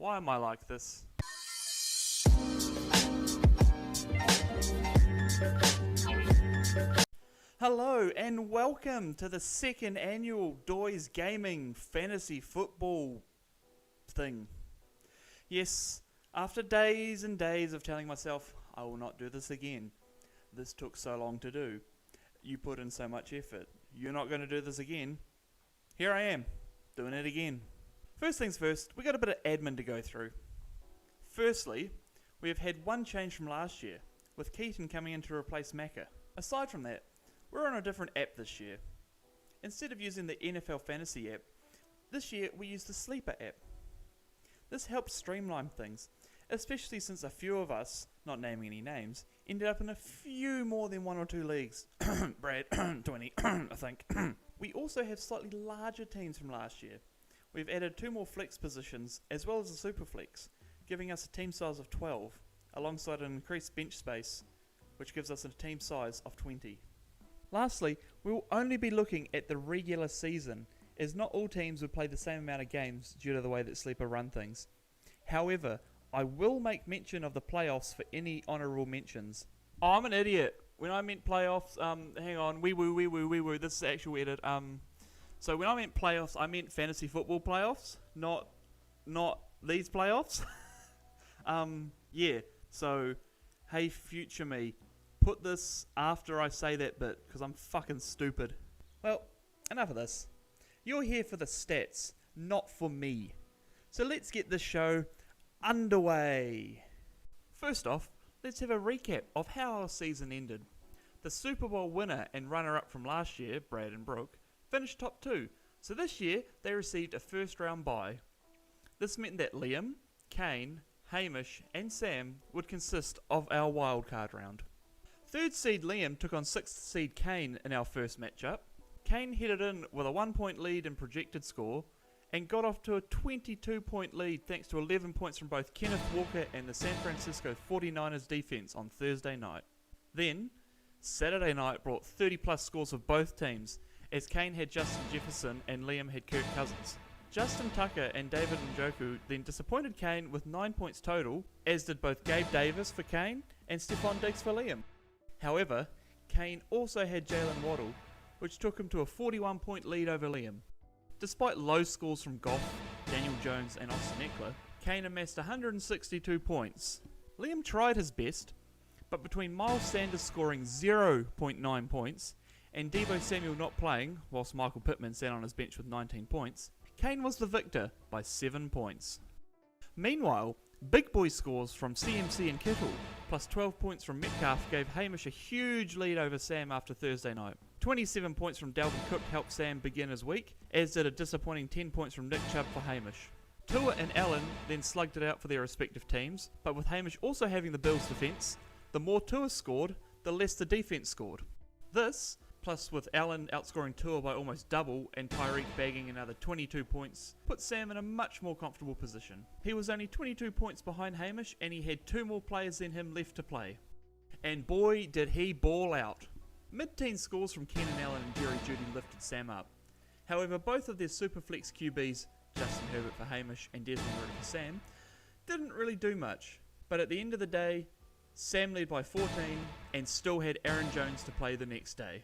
Why am I like this? Hello and welcome to the second annual Doiz Gaming Fantasy Football thing. Yes, after days and days of telling myself I will not do this again. This took so long to do. You put in so much effort. You're not going to do this again. Here I am, doing it again. First things first, we got a bit of admin to go through. Firstly, we have had one change from last year, with Keaton coming in to replace Macca. Aside from that, we're on a different app this year. Instead of using the NFL Fantasy app, this year we use the Sleeper app. This helps streamline things, especially since a few of us, not naming any names, ended up in a few more than 1 or 2 leagues. Brad, 20, I think. We also have slightly larger teams from last year. We've added 2 more flex positions, as well as a super flex, giving us a team size of 12, alongside an increased bench space, which gives us a team size of 20. Lastly, we will only be looking at the regular season, as not all teams would play the same amount of games due to the way that Sleeper run things. However, I will make mention of the playoffs for any honourable mentions. Oh, I'm an idiot. When I meant playoffs, hang on, wee woo, this is the actual edit. So when I meant playoffs, I meant fantasy football playoffs, not these playoffs. Yeah, so, hey future me, put this after I say that bit, because I'm fucking stupid. Well, enough of this. You're here for the stats, not for me. So let's get this show underway. First off, let's have a recap of how our season ended. The Super Bowl winner and runner-up from last year, Brad and Brooke, finished top 2, so this year they received a first round bye. This meant that Liam, Kane, Hamish and Sam would consist of our wildcard round. 3rd seed Liam took on 6th seed Kane in our first matchup. Kane headed in with a 1-point lead in projected score and got off to a 22-point lead thanks to 11 points from both Kenneth Walker and the San Francisco 49ers defense on Thursday night. Then, Saturday night brought 30 plus scores of both teams, as Kane had Justin Jefferson and Liam had Kirk Cousins. Justin Tucker and David Njoku then disappointed Kane with 9 points total, as did both Gabe Davis for Kane and Stephon Diggs for Liam. However, Kane also had Jalen Waddle, which took him to a 41-point lead over Liam. Despite low scores from Goff, Daniel Jones and Austin Eckler, Kane amassed 162 points. Liam tried his best, but between Miles Sanders scoring 0.9 points and Deebo Samuel not playing, whilst Michael Pittman sat on his bench with 19 points, Kane was the victor by 7 points. Meanwhile, big boy scores from CMC and Kittle, plus 12 points from Metcalf gave Hamish a huge lead over Sam after Thursday night. 27 points from Dalvin Cook helped Sam begin his week, as did a disappointing 10 points from Nick Chubb for Hamish. Tua and Allen then slugged it out for their respective teams, but with Hamish also having the Bills' defence, the more Tua scored, the less the defence scored. This, plus with Allen outscoring Tua by almost double and Tyreek bagging another 22 points, put Sam in a much more comfortable position. He was only 22 points behind Hamish and he had 2 more players than him left to play. And boy did he ball out. Mid-teen scores from Keenan Allen and Jerry Jeudy lifted Sam up. However, both of their Superflex QBs, Justin Herbert for Hamish and Desmond Ridder for Sam, didn't really do much. But at the end of the day, Sam led by 14 and still had Aaron Jones to play the next day.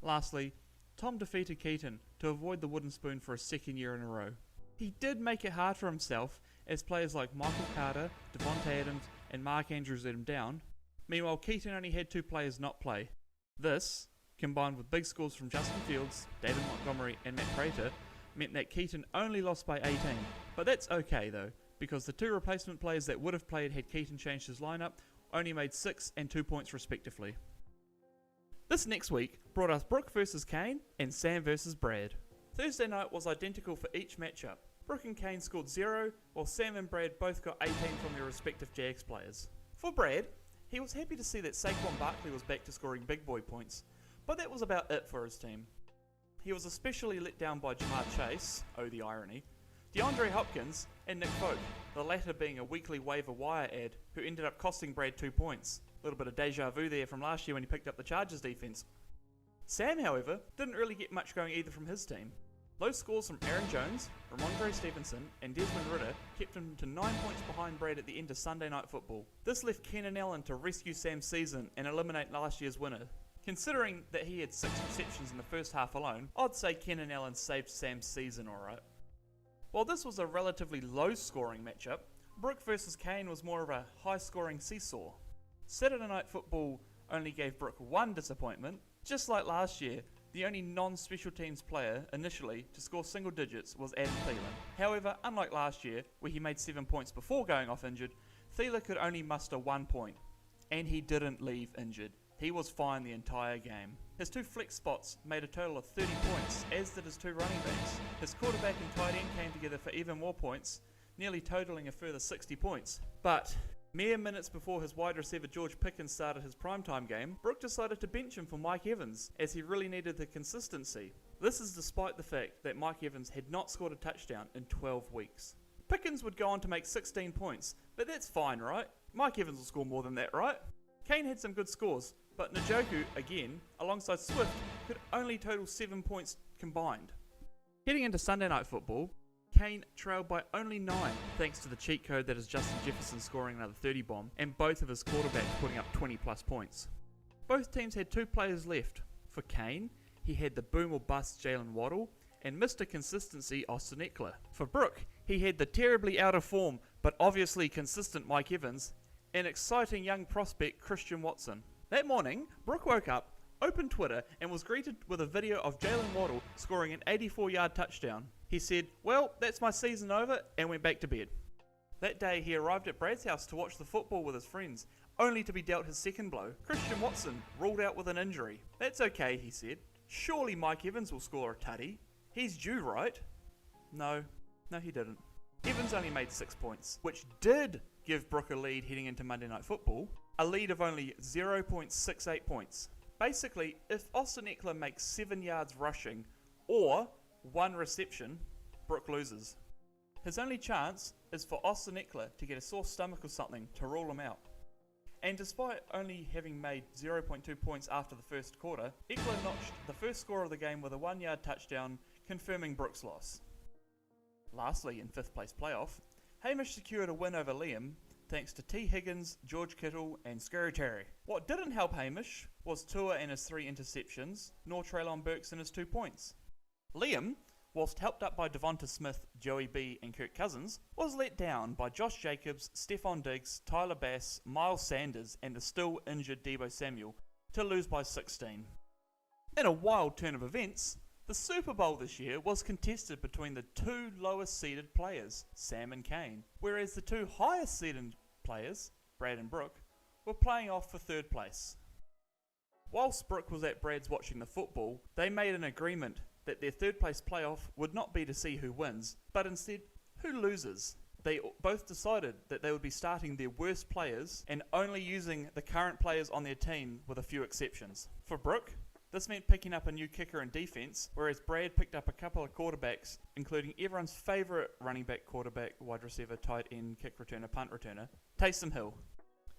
Lastly, Tom defeated Keaton to avoid the wooden spoon for a 2nd year in a row. He did make it hard for himself, as players like Michael Carter, Devontae Adams and Mark Andrews let him down. Meanwhile, Keaton only had 2 players not play. This, combined with big scores from Justin Fields, David Montgomery and Matt Prater, meant that Keaton only lost by 18. But that's okay though, because the 2 replacement players that would have played had Keaton changed his lineup only made 6 and 2 points respectively. This next week brought us Brooke versus Kane and Sam versus Brad. Thursday night was identical for each matchup. Brooke and Kane scored 0, while Sam and Brad both got 18 from their respective Jags players. For Brad, he was happy to see that Saquon Barkley was back to scoring big boy points, but that was about it for his team. He was especially let down by Jamar Chase, oh the irony, DeAndre Hopkins and Nick Folk, the latter being a weekly waiver wire ad who ended up costing Brad 2 points. A little bit of deja vu there from last year when he picked up the Chargers defense. Sam, however, didn't really get much going either from his team. Low scores from Aaron Jones, Ramondre Stevenson and Desmond Ridder kept him to 9 points behind Brad at the end of Sunday Night Football. This left Keenan Allen to rescue Sam's season and eliminate last year's winner. Considering that he had 6 receptions in the first half alone, I'd say Keenan Allen saved Sam's season alright. While this was a relatively low scoring matchup, Brooke vs Kane was more of a high scoring seesaw. Saturday Night Football only gave Brooke one disappointment. Just like last year, the only non-special teams player initially to score single digits was Adam Thielen. However, unlike last year, where he made 7 points before going off injured, Thielen could only muster 1 point. And he didn't leave injured. He was fine the entire game. His 2 flex spots made a total of 30 points, as did his 2 running backs. His quarterback and tight end came together for even more points, nearly totaling a further 60 points. But mere minutes before his wide receiver George Pickens started his primetime game, Brooke decided to bench him for Mike Evans, as he really needed the consistency. This is despite the fact that Mike Evans had not scored a touchdown in 12 weeks. Pickens would go on to make 16 points, but that's fine, right? Mike Evans will score more than that, right? Kane had some good scores, but Njoku, again, alongside Swift, could only total 7 points combined. Heading into Sunday Night Football, Kane trailed by only 9, thanks to the cheat code that is Justin Jefferson scoring another 30 bomb, and both of his quarterbacks putting up 20 plus points. Both teams had 2 players left. For Kane, he had the boom or bust Jalen Waddle, and Mr. Consistency Austin Eckler. For Brooke, he had the terribly out of form, but obviously consistent Mike Evans, and exciting young prospect Christian Watson. That morning, Brooke woke up, opened Twitter, and was greeted with a video of Jalen Waddle scoring an 84-yard touchdown. He said, "Well, that's my season over," and went back to bed. That day, he arrived at Brad's house to watch the football with his friends, only to be dealt his second blow. Christian Watson ruled out with an injury. "That's okay," he said. "Surely Mike Evans will score a tutty. He's due, right?" No, he didn't. Evans only made 6 points, which did give Brooke a lead heading into Monday Night Football, a lead of only 0.68 points. Basically, if Austin Eckler makes 7 yards rushing or 1 reception, Brooke loses. His only chance is for Austin Eckler to get a sore stomach or something to rule him out. And despite only having made 0.2 points after the first quarter, Eckler notched the first score of the game with a 1-yard touchdown, confirming Brooke's loss. Lastly, in 5th place playoff, Hamish secured a win over Liam thanks to T. Higgins, George Kittle and Scary Terry. What didn't help Hamish was Tua and his 3 interceptions, nor Treylon Burks and his 2 points. Liam, whilst helped up by Devonta Smith, Joey B and Kirk Cousins, was let down by Josh Jacobs, Stephon Diggs, Tyler Bass, Miles Sanders and the still injured Deebo Samuel to lose by 16. In a wild turn of events, the Super Bowl this year was contested between the 2 lowest seeded players, Sam and Kane, whereas the 2 highest seeded players, Brad and Brooke, were playing off for 3rd place. Whilst Brooke was at Brad's watching the football, they made an agreement that their 3rd place playoff would not be to see who wins, but instead who loses. They both decided that they would be starting their worst players and only using the current players on their team with a few exceptions. For Brooke, this meant picking up a new kicker in defense, whereas Brad picked up a couple of quarterbacks, including everyone's favourite running back, quarterback, wide receiver, tight end, kick returner, punt returner, Taysom Hill.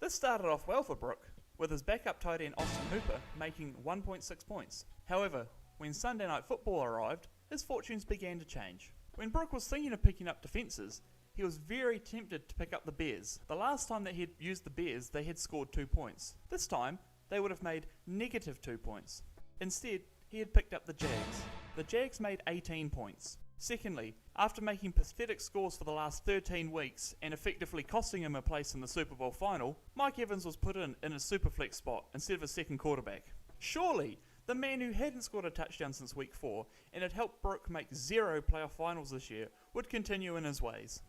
This started off well for Brooke, with his backup tight end Austin Hooper making 1.6 points. However, when Sunday Night Football arrived, his fortunes began to change. When Brooke was thinking of picking up defences, he was very tempted to pick up the Bears. The last time that he had used the Bears, they had scored 2 points. This time, they would have made negative 2 points. Instead, he had picked up the Jags. The Jags made 18 points. Secondly, after making pathetic scores for the last 13 weeks and effectively costing him a place in the Super Bowl final, Mike Evans was put in a superflex spot instead of a second quarterback. Surely, the man who hadn't scored a touchdown since week 4 and had helped Brooke make 0 playoff finals this year would continue in his ways.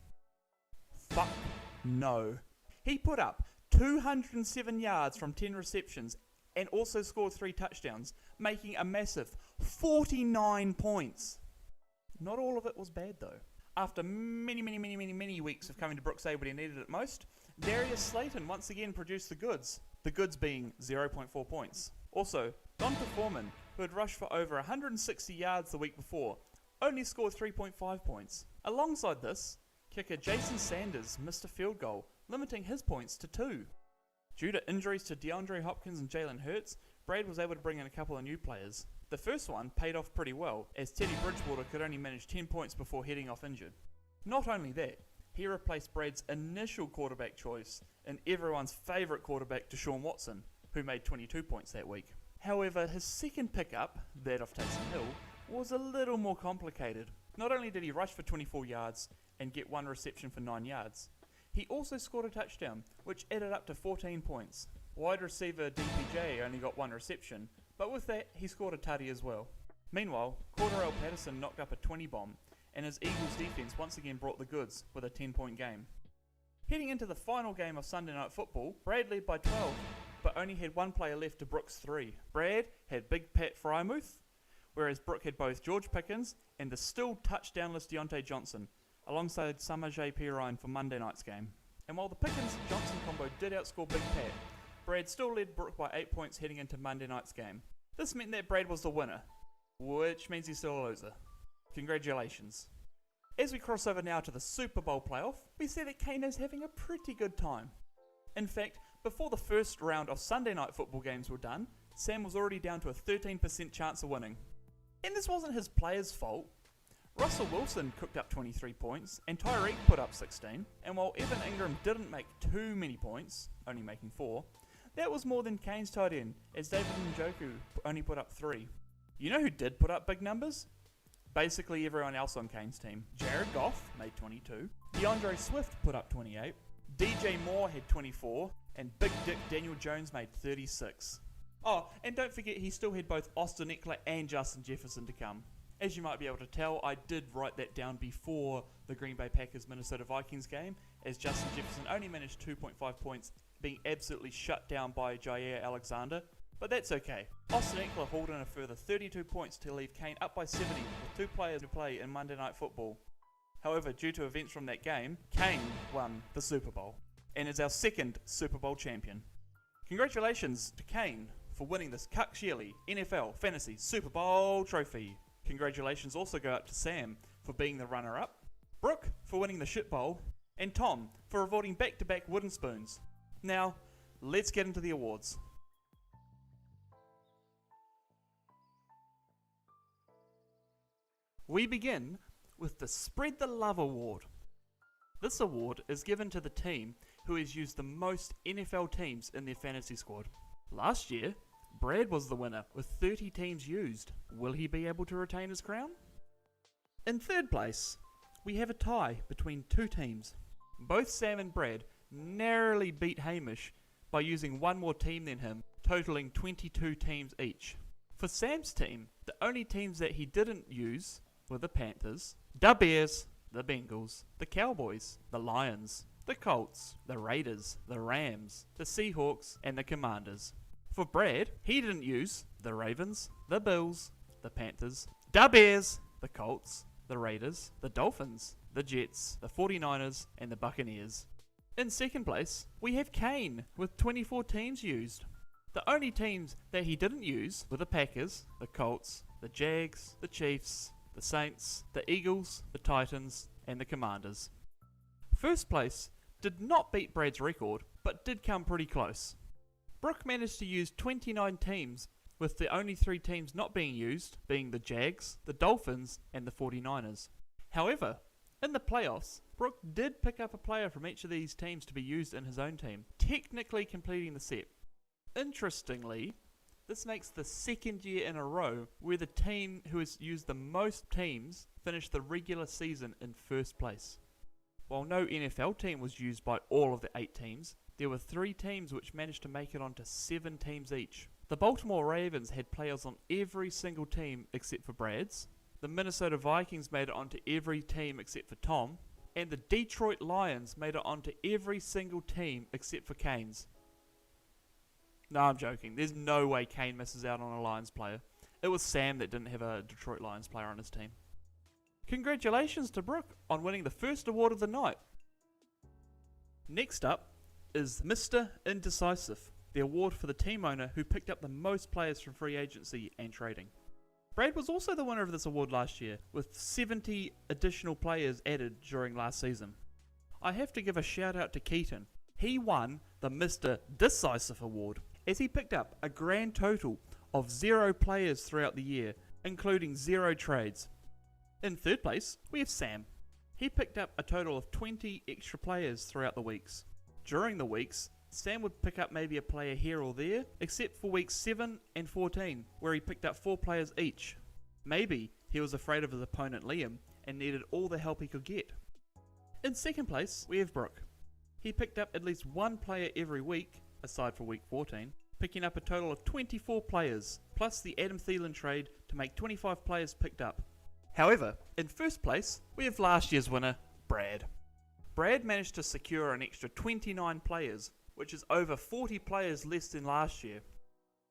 Fuck no. He put up 207 yards from 10 receptions and also scored 3 touchdowns, making a massive 49 points. Not all of it was bad though. After many weeks of coming to Brooke say what he needed it most, Darius Slayton once again produced the goods being 0.4 points. Also, Donta Foreman, who had rushed for over 160 yards the week before, only scored 3.5 points. Alongside this, kicker Jason Sanders missed a field goal, limiting his points to 2. Due to injuries to DeAndre Hopkins and Jalen Hurts, Brad was able to bring in a couple of new players. The first one paid off pretty well, as Teddy Bridgewater could only manage 10 points before heading off injured. Not only that, he replaced Brad's initial quarterback choice in everyone's favourite quarterback, Deshaun Watson, who made 22 points that week. However, his second pickup, that of Taysom Hill, was a little more complicated. Not only did he rush for 24 yards and get one reception for 9 yards, he also scored a touchdown, which added up to 14 points. Wide receiver DPJ only got one reception, but with that, he scored a tutty as well. Meanwhile, Cordarrelle Patterson knocked up a 20 bomb, and his Eagles defense once again brought the goods with a 10-point game. Heading into the final game of Sunday Night Football, Brad led by 12, but only had one player left to Brooks' 3. Brad had Big Pat Frymouth, whereas Brooke had both George Pickens and the still touchdownless Deontay Johnson, alongside Summer J. Perrine for Monday night's game. And while the Pickens-Johnson combo did outscore Big Pat, Brad still led Brooke by 8 points heading into Monday night's game. This meant that Brad was the winner, which means he's still a loser. Congratulations. As we cross over now to the Super Bowl playoff, we see that Kane is having a pretty good time. In fact, before the first round of Sunday night football games were done, Sam was already down to a 13% chance of winning. And this wasn't his players' fault. Russell Wilson cooked up 23 points, and Tyreek put up 16, and while Evan Ingram didn't make too many points, only making 4, that was more than Kane's tight end, as David Njoku only put up 3. You know who did put up big numbers? Basically everyone else on Kane's team. Jared Goff made 22, DeAndre Swift put up 28, DJ Moore had 24, and Big Dick Daniel Jones made 36. Oh, and don't forget he still had both Austin Eckler and Justin Jefferson to come. As you might be able to tell, I did write that down before the Green Bay Packers-Minnesota Vikings game, as Justin Jefferson only managed 2.5 points, being absolutely shut down by Jair Alexander. But that's okay. Austin Eckler hauled in a further 32 points to leave Kane up by 70 with 2 players to play in Monday Night Football. However, due to events from that game, Kane won the Super Bowl and is our second Super Bowl champion. Congratulations to Kane for winning this Cuck Yearly NFL Fantasy Super Bowl trophy. Congratulations also go out to Sam for being the runner-up, Brooke for winning the Shit Bowl, and Tom for avoiding back-to-back wooden spoons. Now, let's get into the awards. We begin with the Spread the Love Award. This award is given to the team who has used the most NFL teams in their fantasy squad. Last year, Brad was the winner with 30 teams used. Will he be able to retain his crown? In third place, we have a tie between 2 teams. Both Sam and Brad narrowly beat Hamish by using one more team than him, totaling 22 teams each. For Sam's team, the only teams that he didn't use were the Panthers, the Bears, the Bengals, the Cowboys, the Lions, the Colts, the Raiders, the Rams, the Seahawks, and the Commanders. For Brad, he didn't use the Ravens, the Bills, the Panthers, the Bears, the Colts, the Raiders, the Dolphins, the Jets, the 49ers, and the Buccaneers. In second place, we have Kane with 24 teams used. The only teams that he didn't use were the Packers, the Colts, the Jags, the Chiefs, the Saints, the Eagles, the Titans, and the Commanders. First place did not beat Brad's record, but did come pretty close. Brooke managed to use 29 teams, with the only 3 teams not being used being the Jags, the Dolphins, and the 49ers. However, in the playoffs, Brooke did pick up a player from each of these teams to be used in his own team, technically completing the set. Interestingly, this makes the second year in a row where the team who has used the most teams finished the regular season in first place. While no NFL team was used by all of the 8 teams, there were 3 teams which managed to make it onto 7 teams each. The Baltimore Ravens had players on every single team except for Brad's. The Minnesota Vikings made it onto every team except for Tom. And the Detroit Lions made it onto every single team except for Kane's. No, I'm joking. There's no way Kane misses out on a Lions player. It was Sam that didn't have a Detroit Lions player on his team. Congratulations to Brooke on winning the first award of the night. Next up is Mr. Indecisive, the award for the team owner who picked up the most players from free agency and trading. Brad was also the winner of this award last year, with 70 additional players added during last season. I have to give a shout out to Keaton. He won the Mr. Decisive award, as he picked up a grand total of 0 players throughout the year, including 0 trades. In third place, we have Sam. He picked up a total of 20 extra players throughout the weeks. During the weeks, Sam would pick up maybe a player here or there, except for weeks 7 and 14, where he picked up 4 players each. Maybe he was afraid of his opponent Liam and needed all the help he could get. In second place, we have Brooke. He picked up at least 1 player every week, aside for week 14, picking up a total of 24 players, plus the Adam Thielen trade to make 25 players picked up. However, in first place, we have last year's winner, Brad. Brad managed to secure an extra 29 players, which is over 40 players less than last year.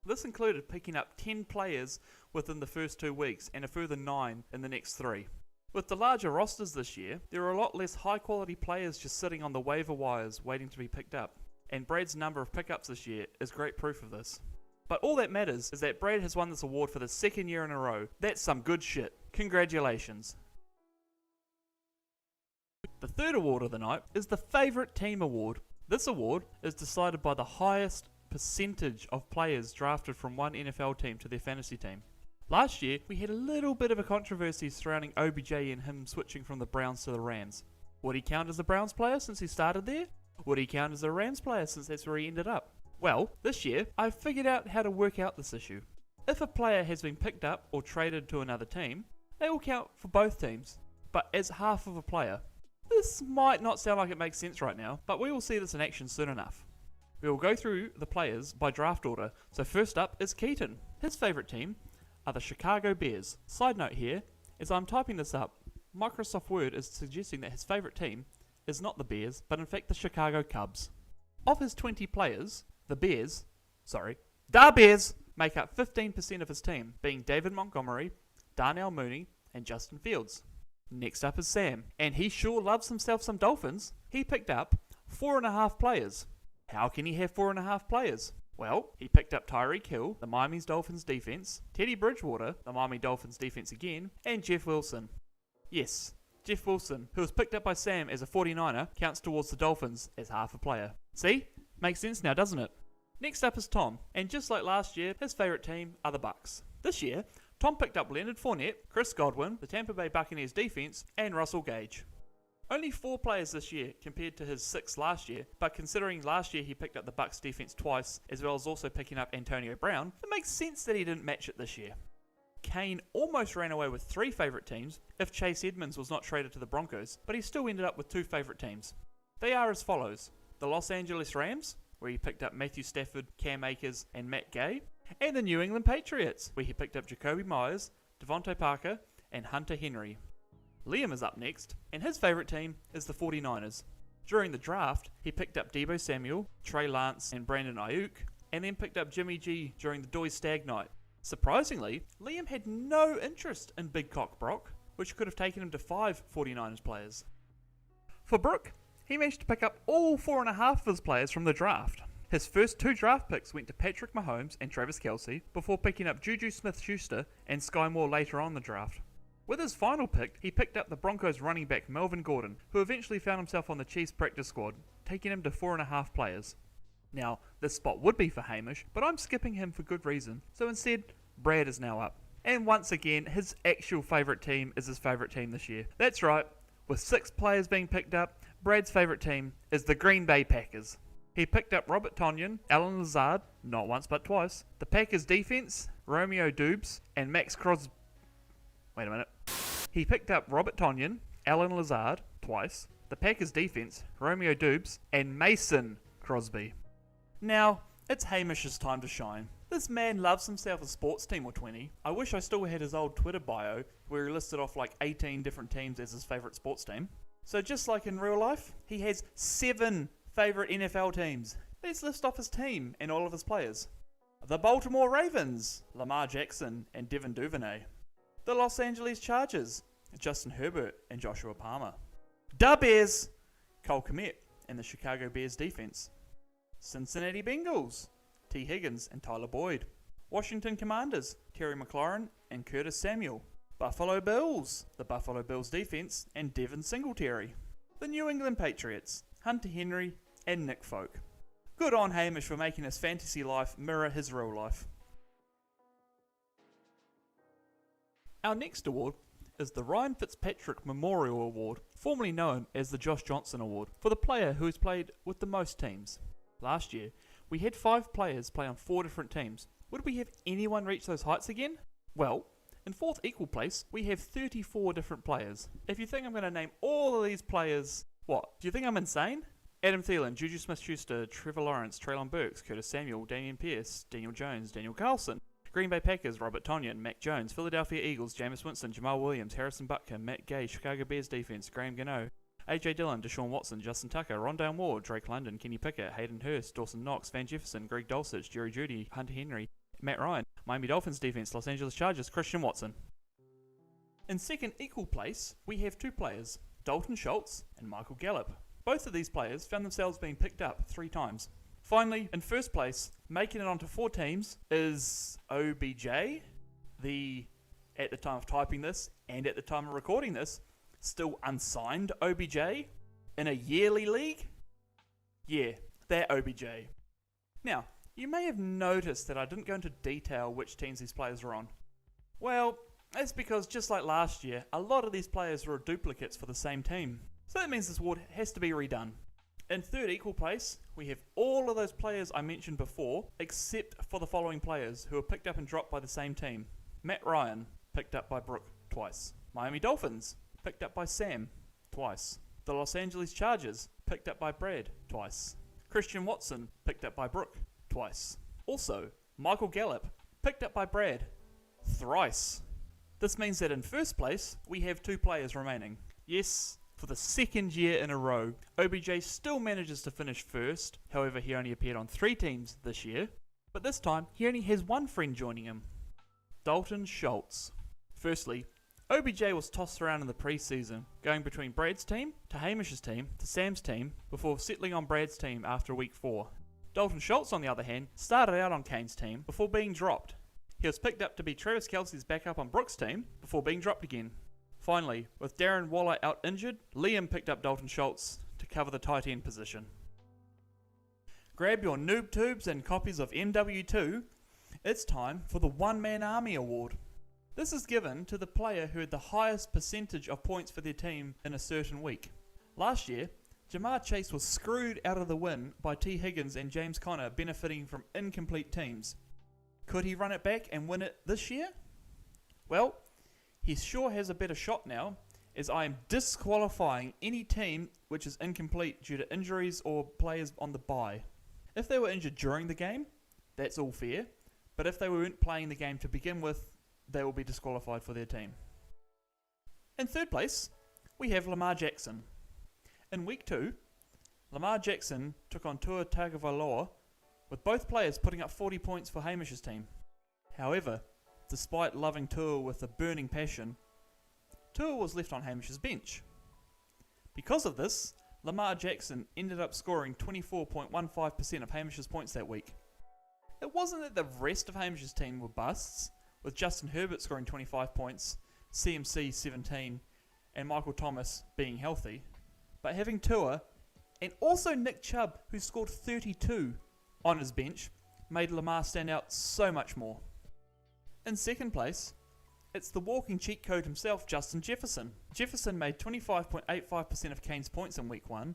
This included picking up 10 players within the first 2 weeks and a further 9 in the next 3. With the larger rosters this year, there are a lot less high quality players just sitting on the waiver wires waiting to be picked up, and Brad's number of pickups this year is great proof of this. But all that matters is that Brad has won this award for the 2nd year in a row. That's some good shit. Congratulations. The third award of the night is the Favourite Team Award. This award is decided by the highest percentage of players drafted from one NFL team to their fantasy team. Last year, we had a little bit of a controversy surrounding OBJ and him switching from the Browns to the Rams. Would he count as a Browns player since he started there? Would he count as a Rams player since that's where he ended up? Well, this year, I've figured out how to work out this issue. If a player has been picked up or traded to another team, they will count for both teams, but as half of a player. This might not sound like it makes sense right now, but we will see this in action soon enough. We will go through the players by draft order, so first up is Keaton. His favourite team are the Chicago Bears. Side note here, as I'm typing this up, Microsoft Word is suggesting that his favourite team is not the Bears, but in fact the Chicago Cubs. Of his 20 players, the Bears make up 15% of his team, being David Montgomery, Darnell Mooney, and Justin Fields. Next up is Sam, and he sure loves himself some Dolphins. He picked up 4.5 players. How can he have 4.5 players? Well, he picked up Tyreek Hill, the Miami Dolphins defense, Teddy Bridgewater, the Miami Dolphins defense again, and Jeff Wilson. Yes, Jeff Wilson, who was picked up by Sam as a 49er, counts towards the Dolphins as half a player. See? Makes sense now, doesn't it? Next up is Tom, and just like last year, his favourite team are the Bucks. This year, Tom picked up Leonard Fournette, Chris Godwin, the Tampa Bay Buccaneers defense, and Russell Gage. Only 4 players this year compared to his 6 last year, but considering last year he picked up the Bucks defense twice, as well as also picking up Antonio Brown, it makes sense that he didn't match it this year. Kane almost ran away with 3 favourite teams if Chase Edmonds was not traded to the Broncos, but he still ended up with 2 favourite teams. They are as follows: the Los Angeles Rams, where he picked up Matthew Stafford, Cam Akers, and Matt Gay, and the New England Patriots, where he picked up Jacoby Myers, Devontae Parker, and Hunter Henry. Liam is up next, and his favourite team is the 49ers. During the draft, he picked up Deebo Samuel, Trey Lance, and Brandon Ayuk, and then picked up Jimmy G during the Doiz Stag Night. Surprisingly, Liam had no interest in Big Cock Brock, which could have taken him to 5 49ers players. For Brooke, he managed to pick up all 4.5 of his players from the draft. His first 2 draft picks went to Patrick Mahomes and Travis Kelce, before picking up Juju Smith-Schuster and Sky Moore later on in the draft. With his final pick, he picked up the Broncos running back Melvin Gordon, who eventually found himself on the Chiefs practice squad, taking him to 4.5 players. Now, this spot would be for Hamish, but I'm skipping him for good reason, so instead, Brad is now up. And once again, his actual favourite team is his favourite team this year. That's right, with 6 players being picked up, Brad's favourite team is the Green Bay Packers. He picked up Robert Tonyan, Alan Lazard, not once but twice, the Packers defense, Romeo Doubs, and Max Crosby. Wait a minute. He picked up Robert Tonyan, Alan Lazard, twice, the Packers defense, Romeo Doubs, and Mason Crosby. Now, it's Hamish's time to shine. This man loves himself a sports team or 20. I wish I still had his old Twitter bio, where he listed off like 18 different teams as his favourite sports team. So just like in real life, he has 7 favourite NFL teams. Let's list off his team and all of his players. The Baltimore Ravens, Lamar Jackson and Devin Duvernay. The Los Angeles Chargers, Justin Herbert and Joshua Palmer. Da Bears, Cole Kmet and the Chicago Bears defense. Cincinnati Bengals, T. Higgins and Tyler Boyd. Washington Commanders, Terry McLaurin and Curtis Samuel. Buffalo Bills, the Buffalo Bills defense and Devin Singletary. The New England Patriots, Hunter Henry and Nick Folk. Good on Hamish for making his fantasy life mirror his real life. Our next award is the Ryan Fitzpatrick Memorial Award, formerly known as the Josh Johnson Award, for the player who has played with the most teams. Last year, we had 5 players play on 4 different teams. Would we have anyone reach those heights again? Well, in 4th equal place, we have 34 different players. If you think I'm going to name all of these players, what? Do you think I'm insane? Adam Thielen, Juju Smith-Schuster, Trevor Lawrence, Treylon Burks, Curtis Samuel, Damian Pierce, Daniel Jones, Daniel Carlson, Green Bay Packers, Robert Tonyan, Mac Jones, Philadelphia Eagles, Jameis Winston, Jamal Williams, Harrison Butker, Matt Gay, Chicago Bears defense, Graham Gano, AJ Dillon, Deshaun Watson, Justin Tucker, Rondale Moore, Drake London, Kenny Pickett, Hayden Hurst, Dawson Knox, Van Jefferson, Greg Dulcich, Jerry Jeudy, Hunter Henry, Matt Ryan, Miami Dolphins defense, Los Angeles Chargers, Christian Watson. In 2nd equal place, we have 2 players, Dalton Schultz and Michael Gallup. Both of these players found themselves being picked up 3 times. Finally, in 1st place, making it onto 4 teams is OBJ, at the time of typing this and at the time of recording this, still unsigned OBJ in a yearly league. Yeah, that OBJ. Now, you may have noticed that I didn't go into detail which teams these players are on. Well, that's because just like last year, a lot of these players were duplicates for the same team. So that means this award has to be redone. In 3rd equal place, we have all of those players I mentioned before, except for the following players who were picked up and dropped by the same team. Matt Ryan, picked up by Brooke twice. Miami Dolphins, picked up by Sam twice. The Los Angeles Chargers, picked up by Brad twice. Christian Watson, picked up by Brooke twice. Also, Michael Gallup, picked up by Brad thrice. This means that in 1st place, we have 2 players remaining. Yes, for the 2nd year in a row, OBJ still manages to finish 1st, however he only appeared on 3 teams this year, but this time he only has 1 friend joining him, Dalton Schultz. Firstly, OBJ was tossed around in the preseason, going between Brad's team, to Hamish's team, to Sam's team, before settling on Brad's team after week 4. Dalton Schultz, on the other hand, started out on Kane's team before being dropped. He was picked up to be Travis Kelce's backup on Brooks' team before being dropped again. Finally, with Darren Waller out injured, Liam picked up Dalton Schultz to cover the tight end position. Grab your noob tubes and copies of MW2. It's time for the One Man Army Award. This is given to the player who had the highest percentage of points for their team in a certain week. Last year, Jamar Chase was screwed out of the win by T. Higgins and James Conner benefiting from incomplete teams. Could he run it back and win it this year? Well, he sure has a better shot now, as I am disqualifying any team which is incomplete due to injuries or players on the bye. If they were injured during the game, that's all fair, but if they weren't playing the game to begin with, they will be disqualified for their team. In 3rd place, we have Lamar Jackson. In week 2, Lamar Jackson took on Tua Tagovailoa, with both players putting up 40 points for Hamish's team. However, despite loving Tua with a burning passion, Tua was left on Hamish's bench. Because of this, Lamar Jackson ended up scoring 24.15% of Hamish's points that week. It wasn't that the rest of Hamish's team were busts, with Justin Herbert scoring 25 points, CMC 17, and Michael Thomas being healthy, but having Tua, and also Nick Chubb, who scored 32 on his bench, made Lamar stand out so much more. In 2nd place, it's the walking cheat code himself, Justin Jefferson. Jefferson made 25.85% of Kane's points in week 1,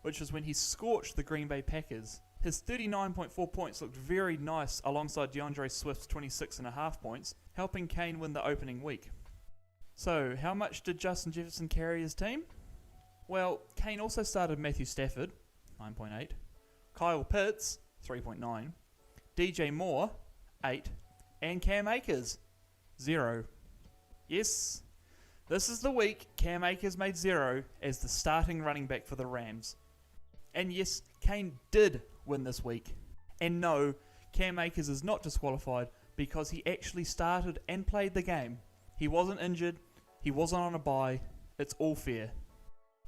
which was when he scorched the Green Bay Packers. His 39.4 points looked very nice alongside DeAndre Swift's 26.5 points, helping Kane win the opening week. So, how much did Justin Jefferson carry his team? Well, Kane also started Matthew Stafford, 9.8, Kyle Pitts, 3.9, DJ Moore, 8, and Cam Akers, 0. Yes, this is the week Cam Akers made 0 as the starting running back for the Rams. And yes, Kane did win this week. And no, Cam Akers is not disqualified because he actually started and played the game. He wasn't injured, he wasn't on a bye, it's all fair.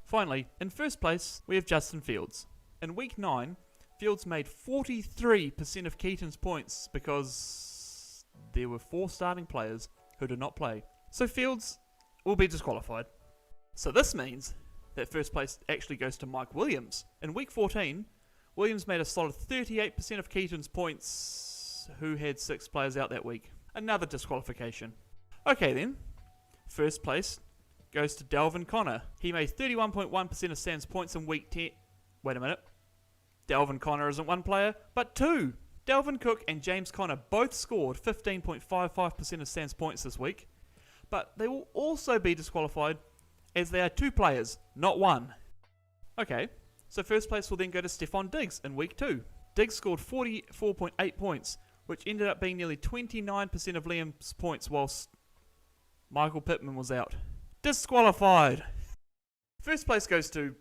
Finally, in 1st place, we have Justin Fields. In week 9, Fields made 43% of Keaton's points because there were 4 starting players who did not play. So Fields will be disqualified. So this means that 1st place actually goes to Mike Williams. In week 14, Williams made a solid 38% of Keaton's points, who had 6 players out that week. Another disqualification. Okay then, First place goes to Delvin Connor. He made 31.1% of Sam's points in week 10. Wait a minute. Delvin Connor isn't one player, but two. Delvin Cook and James Conner both scored 15.55% of Sam's points this week, but they will also be disqualified as they are two players, not one. Okay, so first place will then go to Stephon Diggs in week 2. Diggs scored 44.8 points, which ended up being nearly 29% of Liam's points whilst Michael Pittman was out. Disqualified. First place goes to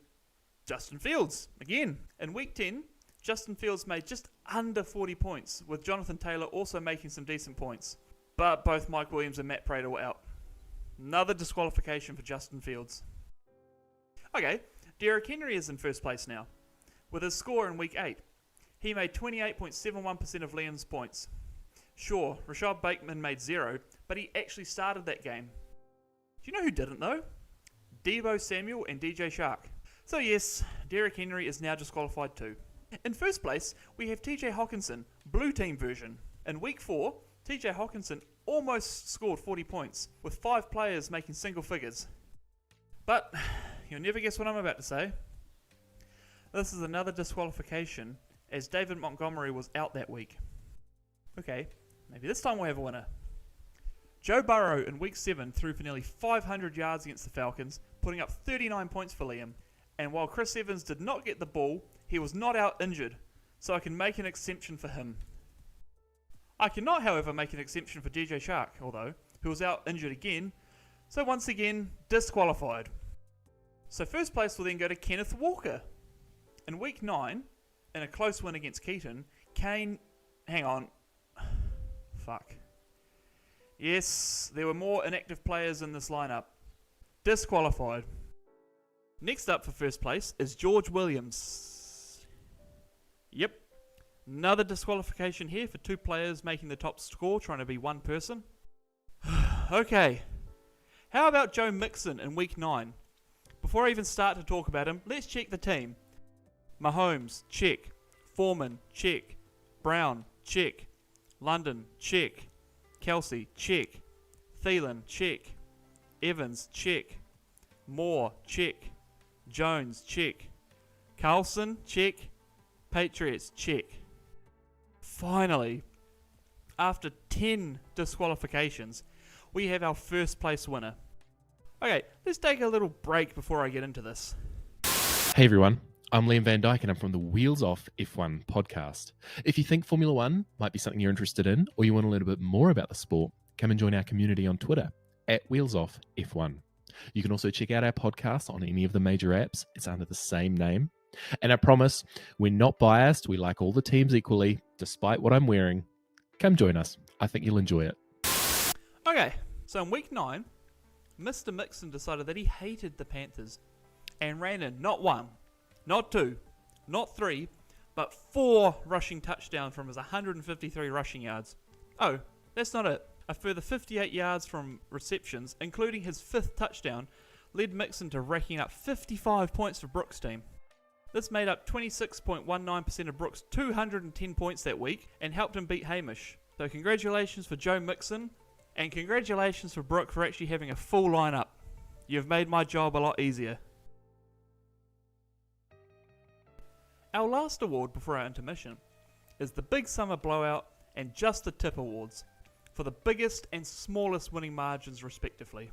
Justin Fields, again. In week 10, Justin Fields made just under 40 points, with Jonathan Taylor also making some decent points. But both Mike Williams and Matt Prater were out. Another disqualification for Justin Fields. Okay, Derrick Henry is in first place now, with his score in week 8. He made 28.71% of Liam's points. Sure, Rashad Bateman made 0, but he actually started that game. Do you know who didn't though? Deebo Samuel and DJ Shark. So yes, Derrick Henry is now disqualified too. In first place, we have TJ Hawkinson, blue team version. In week 4, TJ Hawkinson almost scored 40 points, with 5 players making single figures. But you'll never guess what I'm about to say. This is another disqualification, as David Montgomery was out that week. Okay, maybe this time we'll have a winner. Joe Burrow in week 7 threw for nearly 500 yards against the Falcons, putting up 39 points for Liam. And while Chris Evans did not get the ball, he was not out injured, so I can make an exception for him. I cannot, however, make an exception for DJ Shark, although, who was out injured again, so once again, disqualified. So first place will then go to Kenneth Walker. In week 9, in a close win against Keaton, Yes, there were more inactive players in this lineup. Disqualified. Next up for first place is George Williams. Yep, another disqualification here for 2 players making the top score, trying to be one person. Okay, how about Joe Mixon in week 9? Before I even start to talk about him, let's check the team. Mahomes, check. Foreman, check. Brown, check. London, check. Kelsey, check. Thielen, check. Evans, check. Moore, check. Jones, check. Carlson, check. Patriots, check. Finally, after 10 disqualifications, we have our first place winner. Okay, let's take a little break before I get into this. Hey everyone, I'm Liam Van Dyke and I'm from the Wheels Off F1 podcast. If you think Formula One might be something you're interested in, or you want to learn a bit more about the sport, come and join our community on Twitter at Wheels Off F1. You can also check out our podcast on any of the major apps. It's under the same name. And I promise, we're not biased. We like all the teams equally, despite what I'm wearing. Come join us. I think you'll enjoy it. Okay, so in week 9, Mr. Mixon decided that he hated the Panthers and ran in not 1, not 2, not 3, but 4 rushing touchdowns from his 153 rushing yards. Oh, that's not it. A further 58 yards from receptions, including his 5th touchdown, led Mixon to racking up 55 points for Brooks' team. This made up 26.19% of Brooks' 210 points that week and helped him beat Hamish. So congratulations for Joe Mixon, and congratulations for Brooke for actually having a full lineup. You've made my job a lot easier. Our last award before our intermission is the Big Summer Blowout and Just the Tip Awards, for the biggest and smallest winning margins respectively.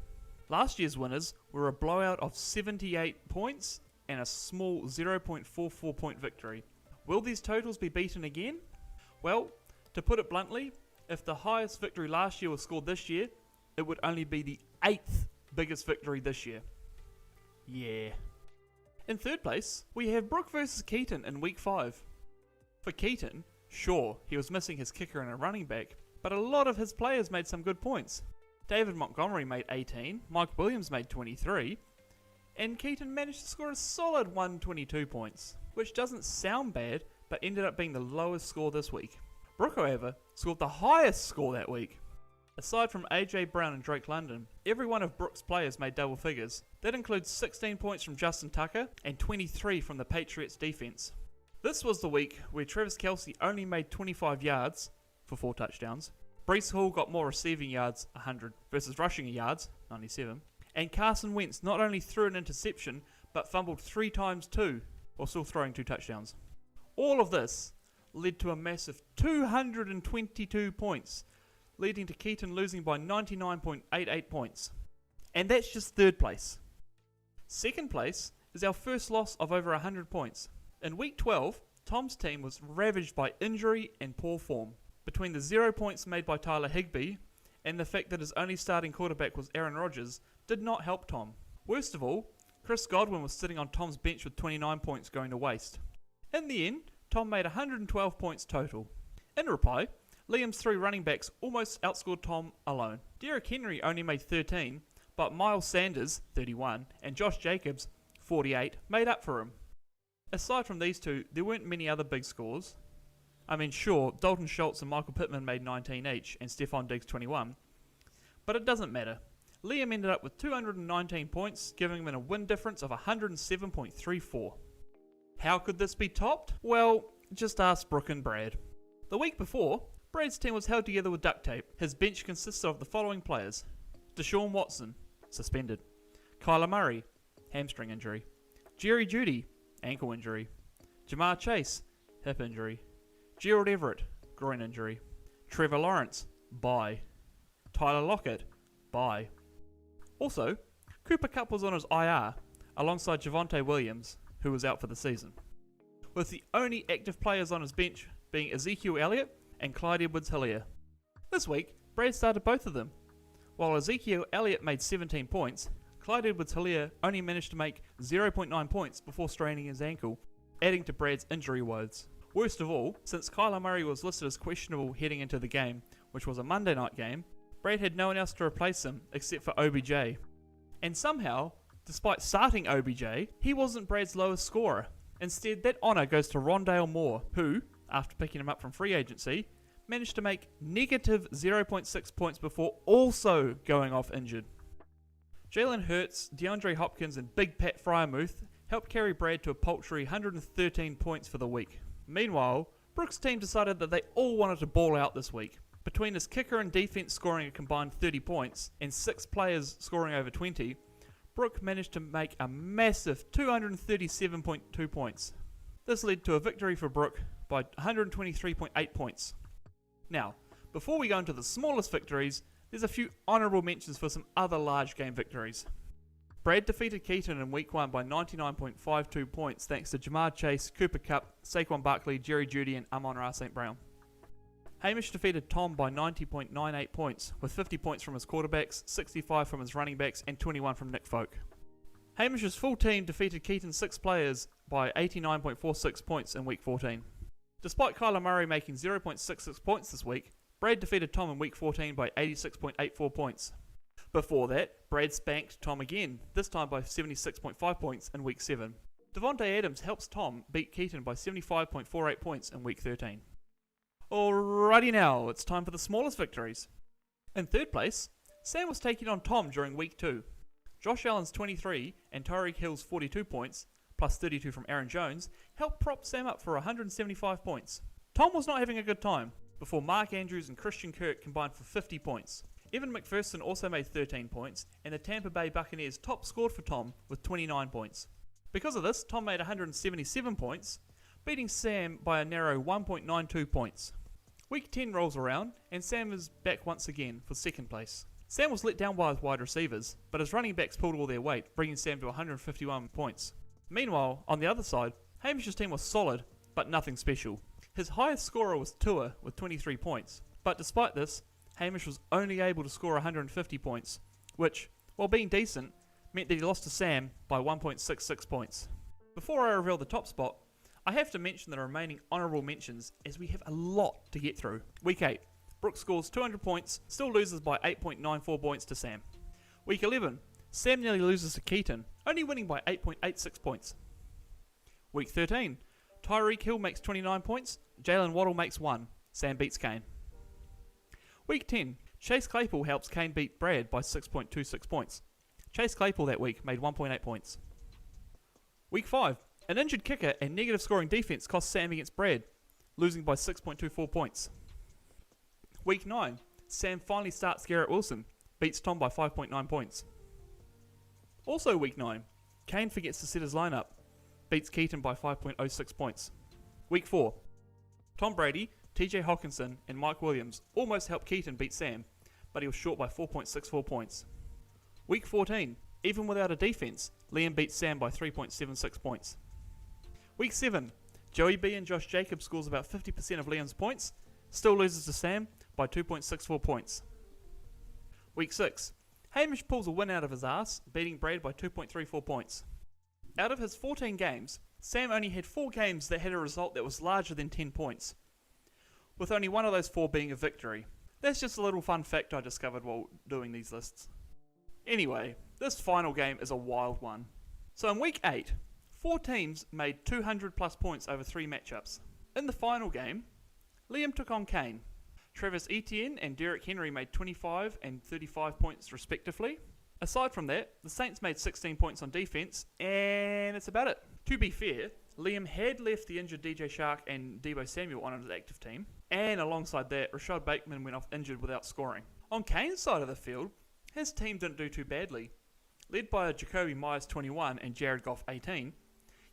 Last year's winners were a blowout of 78 points and a small 0.44 point victory. Will these totals be beaten again? Well, to put it bluntly, if the highest victory last year was scored this year, it would only be the 8th biggest victory this year. Yeah. In third place, we have Brooke versus Keaton in week 5. For Keaton, sure, he was missing his kicker and a running back, but a lot of his players made some good points. David Montgomery made 18, Mike Williams made 23, and Keaton managed to score a solid 122 points, which doesn't sound bad, but ended up being the lowest score this week. Brooke, however, scored the highest score that week. Aside from AJ Brown and Drake London, every one of Brooke's players made double figures. That includes 16 points from Justin Tucker and 23 from the Patriots defense. This was the week where Travis Kelce only made 25 yards for 4 touchdowns. Breece Hall got more receiving yards, 100, versus rushing yards, 97. And Carson Wentz not only threw an interception, but fumbled 3 times too, while still throwing 2 touchdowns. All of this led to a massive 222 points, leading to Keaton losing by 99.88 points. And that's just third place. Second place is our first loss of over 100 points. In week 12, Tom's team was ravaged by injury and poor form. Between the 0 points made by Tyler Higbee and the fact that his only starting quarterback was Aaron Rodgers did not help Tom. Worst of all, Chris Godwin was sitting on Tom's bench with 29 points going to waste. In the end, Tom made 112 points total. In reply, Liam's 3 running backs almost outscored Tom alone. Derrick Henry only made 13, but Miles Sanders, 31, and Josh Jacobs, 48, made up for him. Aside from these two, there weren't many other big scores. I mean, sure, Dalton Schultz and Michael Pittman made 19 each, and Stephon Diggs 21, but it doesn't matter. Liam ended up with 219 points, giving him a win difference of 107.34. How could this be topped? Well, just ask Brooke and Brad. The week before, Brad's team was held together with duct tape. His bench consisted of the following players: Deshaun Watson, suspended; Kyler Murray, hamstring injury; Jerry Jeudy, ankle injury; Jamar Chase, hip injury; Gerald Everett, groin injury; Trevor Lawrence, bye; Tyler Lockett, bye. Also, Cooper Kupp was on his IR, alongside Javonte Williams, who was out for the season, with the only active players on his bench being Ezekiel Elliott and Clyde Edwards-Helaire. This week, Brad started both of them. While Ezekiel Elliott made 17 points, Clyde Edwards-Helaire only managed to make 0.9 points before straining his ankle, adding to Brad's injury woes. Worst of all, since Kyler Murray was listed as questionable heading into the game, which was a Monday night game, Brad had no one else to replace him except for OBJ. And somehow, despite starting OBJ, he wasn't Brad's lowest scorer. Instead, that honour goes to Rondale Moore, who, after picking him up from free agency, managed to make negative 0.6 points before also going off injured. Jalen Hurts, DeAndre Hopkins and Big Pat Freiermuth helped carry Brad to a paltry 113 points for the week. Meanwhile, Brooks' team decided that they all wanted to ball out this week. Between his kicker and defense scoring a combined 30 points and 6 players scoring over 20, Brooke managed to make a massive 237.2 points. This led to a victory for Brooke by 123.8 points. Now, before we go into the smallest victories, there's a few honourable mentions for some other large game victories. Brad defeated Keaton in week 1 by 99.52 points thanks to Jamar Chase, Cooper Kupp, Saquon Barkley, Jerry Jeudy and Amon-Ra St. Brown. Hamish defeated Tom by 90.98 points, with 50 points from his quarterbacks, 65 from his running backs and 21 from Nick Folk. Hamish's full team defeated Keaton's 6 players by 89.46 points in week 14. Despite Kyler Murray making 0.66 points this week, Brad defeated Tom in week 14 by 86.84 points. Before that, Brad spanked Tom again, this time by 76.5 points in week 7. Devontae Adams helps Tom beat Keaton by 75.48 points in week 13. Alrighty now, it's time for the smallest victories. In third place, Sam was taking on Tom during week 2. Josh Allen's 23 and Tyreek Hill's 42 points, plus 32 from Aaron Jones, helped prop Sam up for 175 points. Tom was not having a good time, before Mark Andrews and Christian Kirk combined for 50 points. Evan McPherson also made 13 points, and the Tampa Bay Buccaneers top scored for Tom with 29 points. Because of this, Tom made 177 points, beating Sam by a narrow 1.92 points. Week 10 rolls around, and Sam is back once again for second place. Sam was let down by his wide receivers, but his running backs pulled all their weight, bringing Sam to 151 points. Meanwhile, on the other side, Hamish's team was solid, but nothing special. His highest scorer was Tua with 23 points, but despite this, Hamish was only able to score 150 points, which, while being decent, meant that he lost to Sam by 1.66 points. Before I reveal the top spot, I have to mention the remaining honourable mentions as we have a lot to get through. Week 8, Brooks scores 200 points, still loses by 8.94 points to Sam. Week 11, Sam nearly loses to Keaton, only winning by 8.86 points. Week 13, Tyreek Hill makes 29 points, Jalen Waddle makes 1, Sam beats Kane. Week 10, Chase Claypool helps Kane beat Brad by 6.26 points. Chase Claypool that week made 1.8 points. Week 5, an injured kicker and negative scoring defense cost Sam against Brad, losing by 6.24 points. Week 9, Sam finally starts Garrett Wilson, beats Tom by 5.9 points. Also week 9, Kane forgets to set his lineup, beats Keaton by 5.06 points. Week 4, Tom Brady, TJ Hawkinson and Mike Williams almost helped Keaton beat Sam, but he was short by 4.64 points. Week 14, even without a defense, Liam beats Sam by 3.76 points. Week 7, Joey B and Josh Jacobs scores about 50% of Liam's points, still loses to Sam by 2.64 points. Week 6, Hamish pulls a win out of his ass, beating Brad by 2.34 points. Out of his 14 games, Sam only had 4 games that had a result that was larger than 10 points, with only one of those 4 being a victory. That's just a little fun fact I discovered while doing these lists. Anyway, this final game is a wild one. So in week 8, 4 teams made 200 plus points over 3 matchups. In the final game, Liam took on Kane. Travis Etienne and Derrick Henry made 25 and 35 points respectively. Aside from that, the Saints made 16 points on defense, and that's about it. To be fair, Liam had left the injured DJ Shark and Deebo Samuel on his active team, and alongside that, Rashad Bateman went off injured without scoring. On Kane's side of the field, his team didn't do too badly. Led by Jacoby Myers 21 and Jared Goff 18,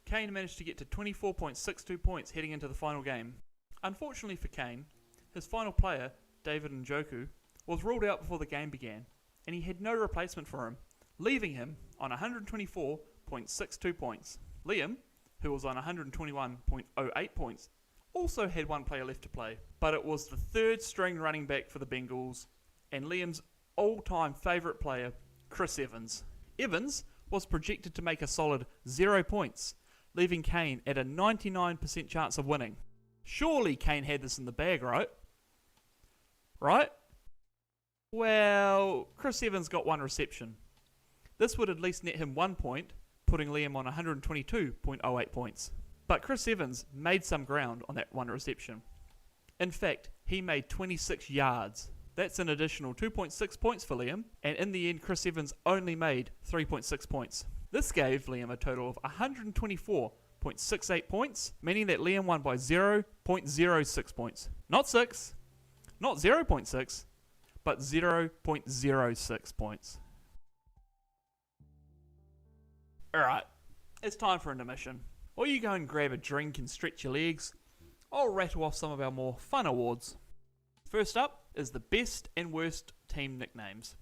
Kane managed to get to 24.62 points heading into the final game. Unfortunately for Kane, his final player, David Njoku, was ruled out before the game began, and he had no replacement for him, leaving him on 124.62 points. Liam, who was on 121.08 points, also had one player left to play, but it was the third string running back for the Bengals, and Liam's all-time favourite player, Chris Evans. Evans was projected to make a solid 0 points, leaving Kane at a 99% chance of winning. Surely Kane had this in the bag, right? Right? Well, Chris Evans got 1 reception. This would at least net him 1 point, putting Liam on 122.08 points. But Chris Evans made some ground on that 1 reception. In fact, he made 26 yards. That's an additional 2.6 points for Liam, and in the end Chris Evans only made 3.6 points. This gave Liam a total of 124.68 points, meaning that Liam won by 0.06 points. Not 6, not 0.6, but 0.06 points. Alright, it's time for intermission. Or you go and grab a drink and stretch your legs. I'll rattle off some of our more fun awards. First up is the best and worst team nicknames.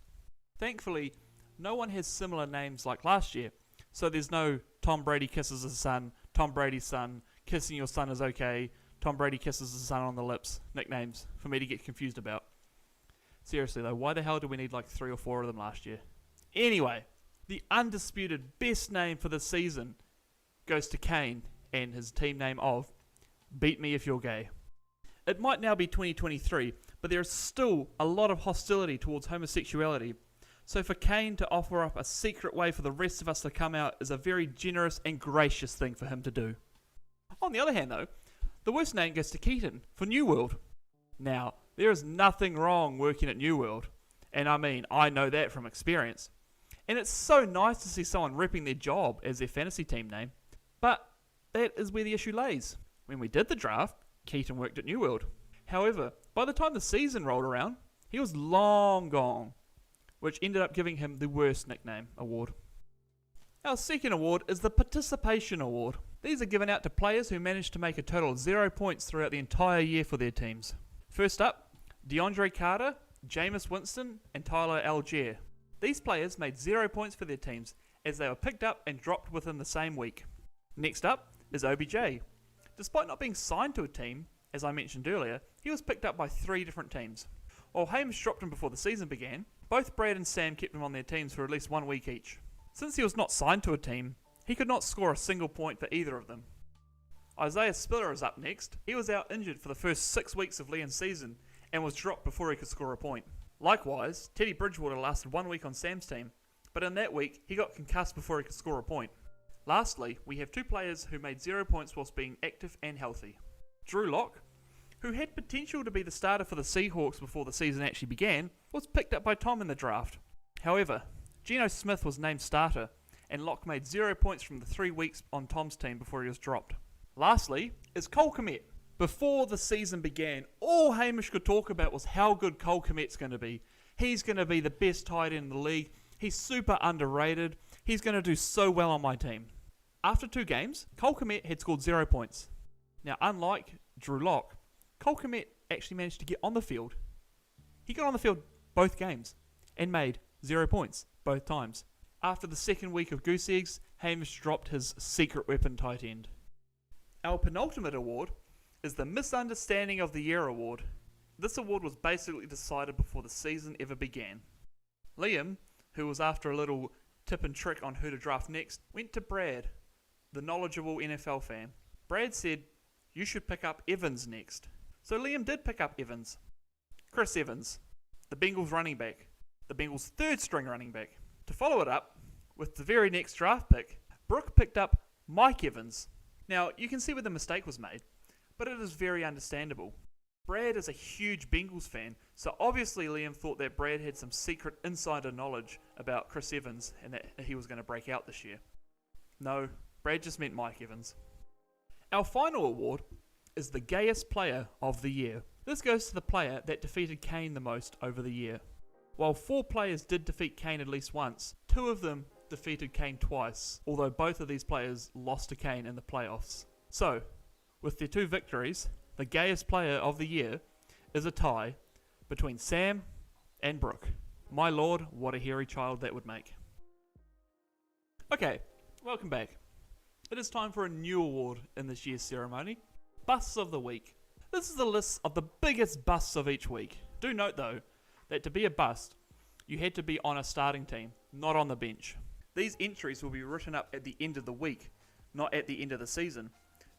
Thankfully, no one has similar names like last year, so there's no Tom Brady kisses his son, Tom Brady's son, kissing your son is okay, Tom Brady kisses his son on the lips nicknames for me to get confused about. Seriously though, why the hell did we need like 3 or 4 of them last year? Anyway, the undisputed best name for the season goes to Kane and his team name of Beat Me If You're Gay. It might now be 2023, but there is still a lot of hostility towards homosexuality, so for Kane to offer up a secret way for the rest of us to come out is a very generous and gracious thing for him to do. On the other hand though, the worst name goes to Keaton for New World. Now, there is nothing wrong working at New World, and I mean, I know that from experience. And it's so nice to see someone repping their job as their fantasy team name. But that is where the issue lays. When we did the draft, Keaton worked at New World. However, by the time the season rolled around, he was long gone, which ended up giving him the worst nickname award. Our second award is the Participation Award. These are given out to players who managed to make a total of 0 points throughout the entire year for their teams. First up, DeAndre Carter, Jameis Winston, and Tyler Algier. These players made 0 points for their teams as they were picked up and dropped within the same week. Next up is OBJ. Despite not being signed to a team, as I mentioned earlier, he was picked up by 3 different teams. While Hamish dropped him before the season began, both Brad and Sam kept him on their teams for at least 1 week each. Since he was not signed to a team, he could not score a single point for either of them. Isaiah Spiller is up next. He was out injured for the first 6 weeks of Liam's season and was dropped before he could score a point. Likewise, Teddy Bridgewater lasted 1 week on Sam's team, but in that week he got concussed before he could score a point. Lastly, we have 2 players who made 0 points whilst being active and healthy. Drew Lock, who had potential to be the starter for the Seahawks before the season actually began, was picked up by Tom in the draft. However, Geno Smith was named starter, and Lock made 0 points from the 3 weeks on Tom's team before he was dropped. Lastly is Cole Kmet. Before the season began, all Hamish could talk about was how good Cole Kmet's going to be. He's going to be the best tight end in the league. He's super underrated. He's going to do so well on my team. After 2 games, Cole Kmet had scored 0 points. Now, unlike Drew Lock, Cole Kmet actually managed to get on the field. He got on the field both games and made 0 points both times. After the second week of goose eggs, Hamish dropped his secret weapon tight end. Our penultimate award is the Misunderstanding of the Year award. This award was basically decided before the season ever began. Liam, who was after a little tip and trick on who to draft next, went to Brad, the knowledgeable NFL fan. Brad said, "You should pick up Evans next." So Liam did pick up Evans. Chris Evans, the Bengals running back, the Bengals' 3rd string running back. To follow it up, with the very next draft pick, Brooke picked up Mike Evans. Now, you can see where the mistake was made, but it is very understandable. Brad is a huge Bengals fan, so obviously Liam thought that Brad had some secret insider knowledge about Chris Evans and that he was going to break out this year. No, Brad just meant Mike Evans. Our final award is the Gayest Player of the Year. This goes to the player that defeated Kane the most over the year. While 4 players did defeat Kane at least once, 2 of them defeated Kane twice, although both of these players lost to Kane in the playoffs. So, with their 2 victories, the Gayest Player of the Year is a tie between Sam and Brooke. My lord, what a hairy child that would make. Okay, welcome back. It is time for a new award in this year's ceremony, Busts of the Week. This is the list of the biggest busts of each week. Do note though, that to be a bust, you had to be on a starting team, not on the bench. These entries will be written up at the end of the week, not at the end of the season,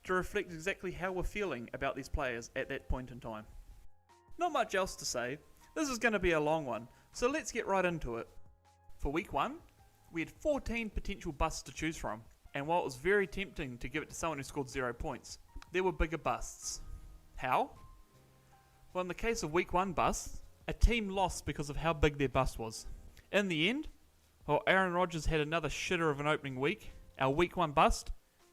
to reflect exactly how we're feeling about these players at that point in time. Not much else to say. This is going to be a long one, so let's get right into it. For week 1, we had 14 potential busts to choose from, and while it was very tempting to give it to someone who scored 0 points, there were bigger busts. How? Well, in the case of week 1 busts, a team lost because of how big their bust was. In the end, while Aaron Rodgers had another shitter of an opening week, our week 1 bust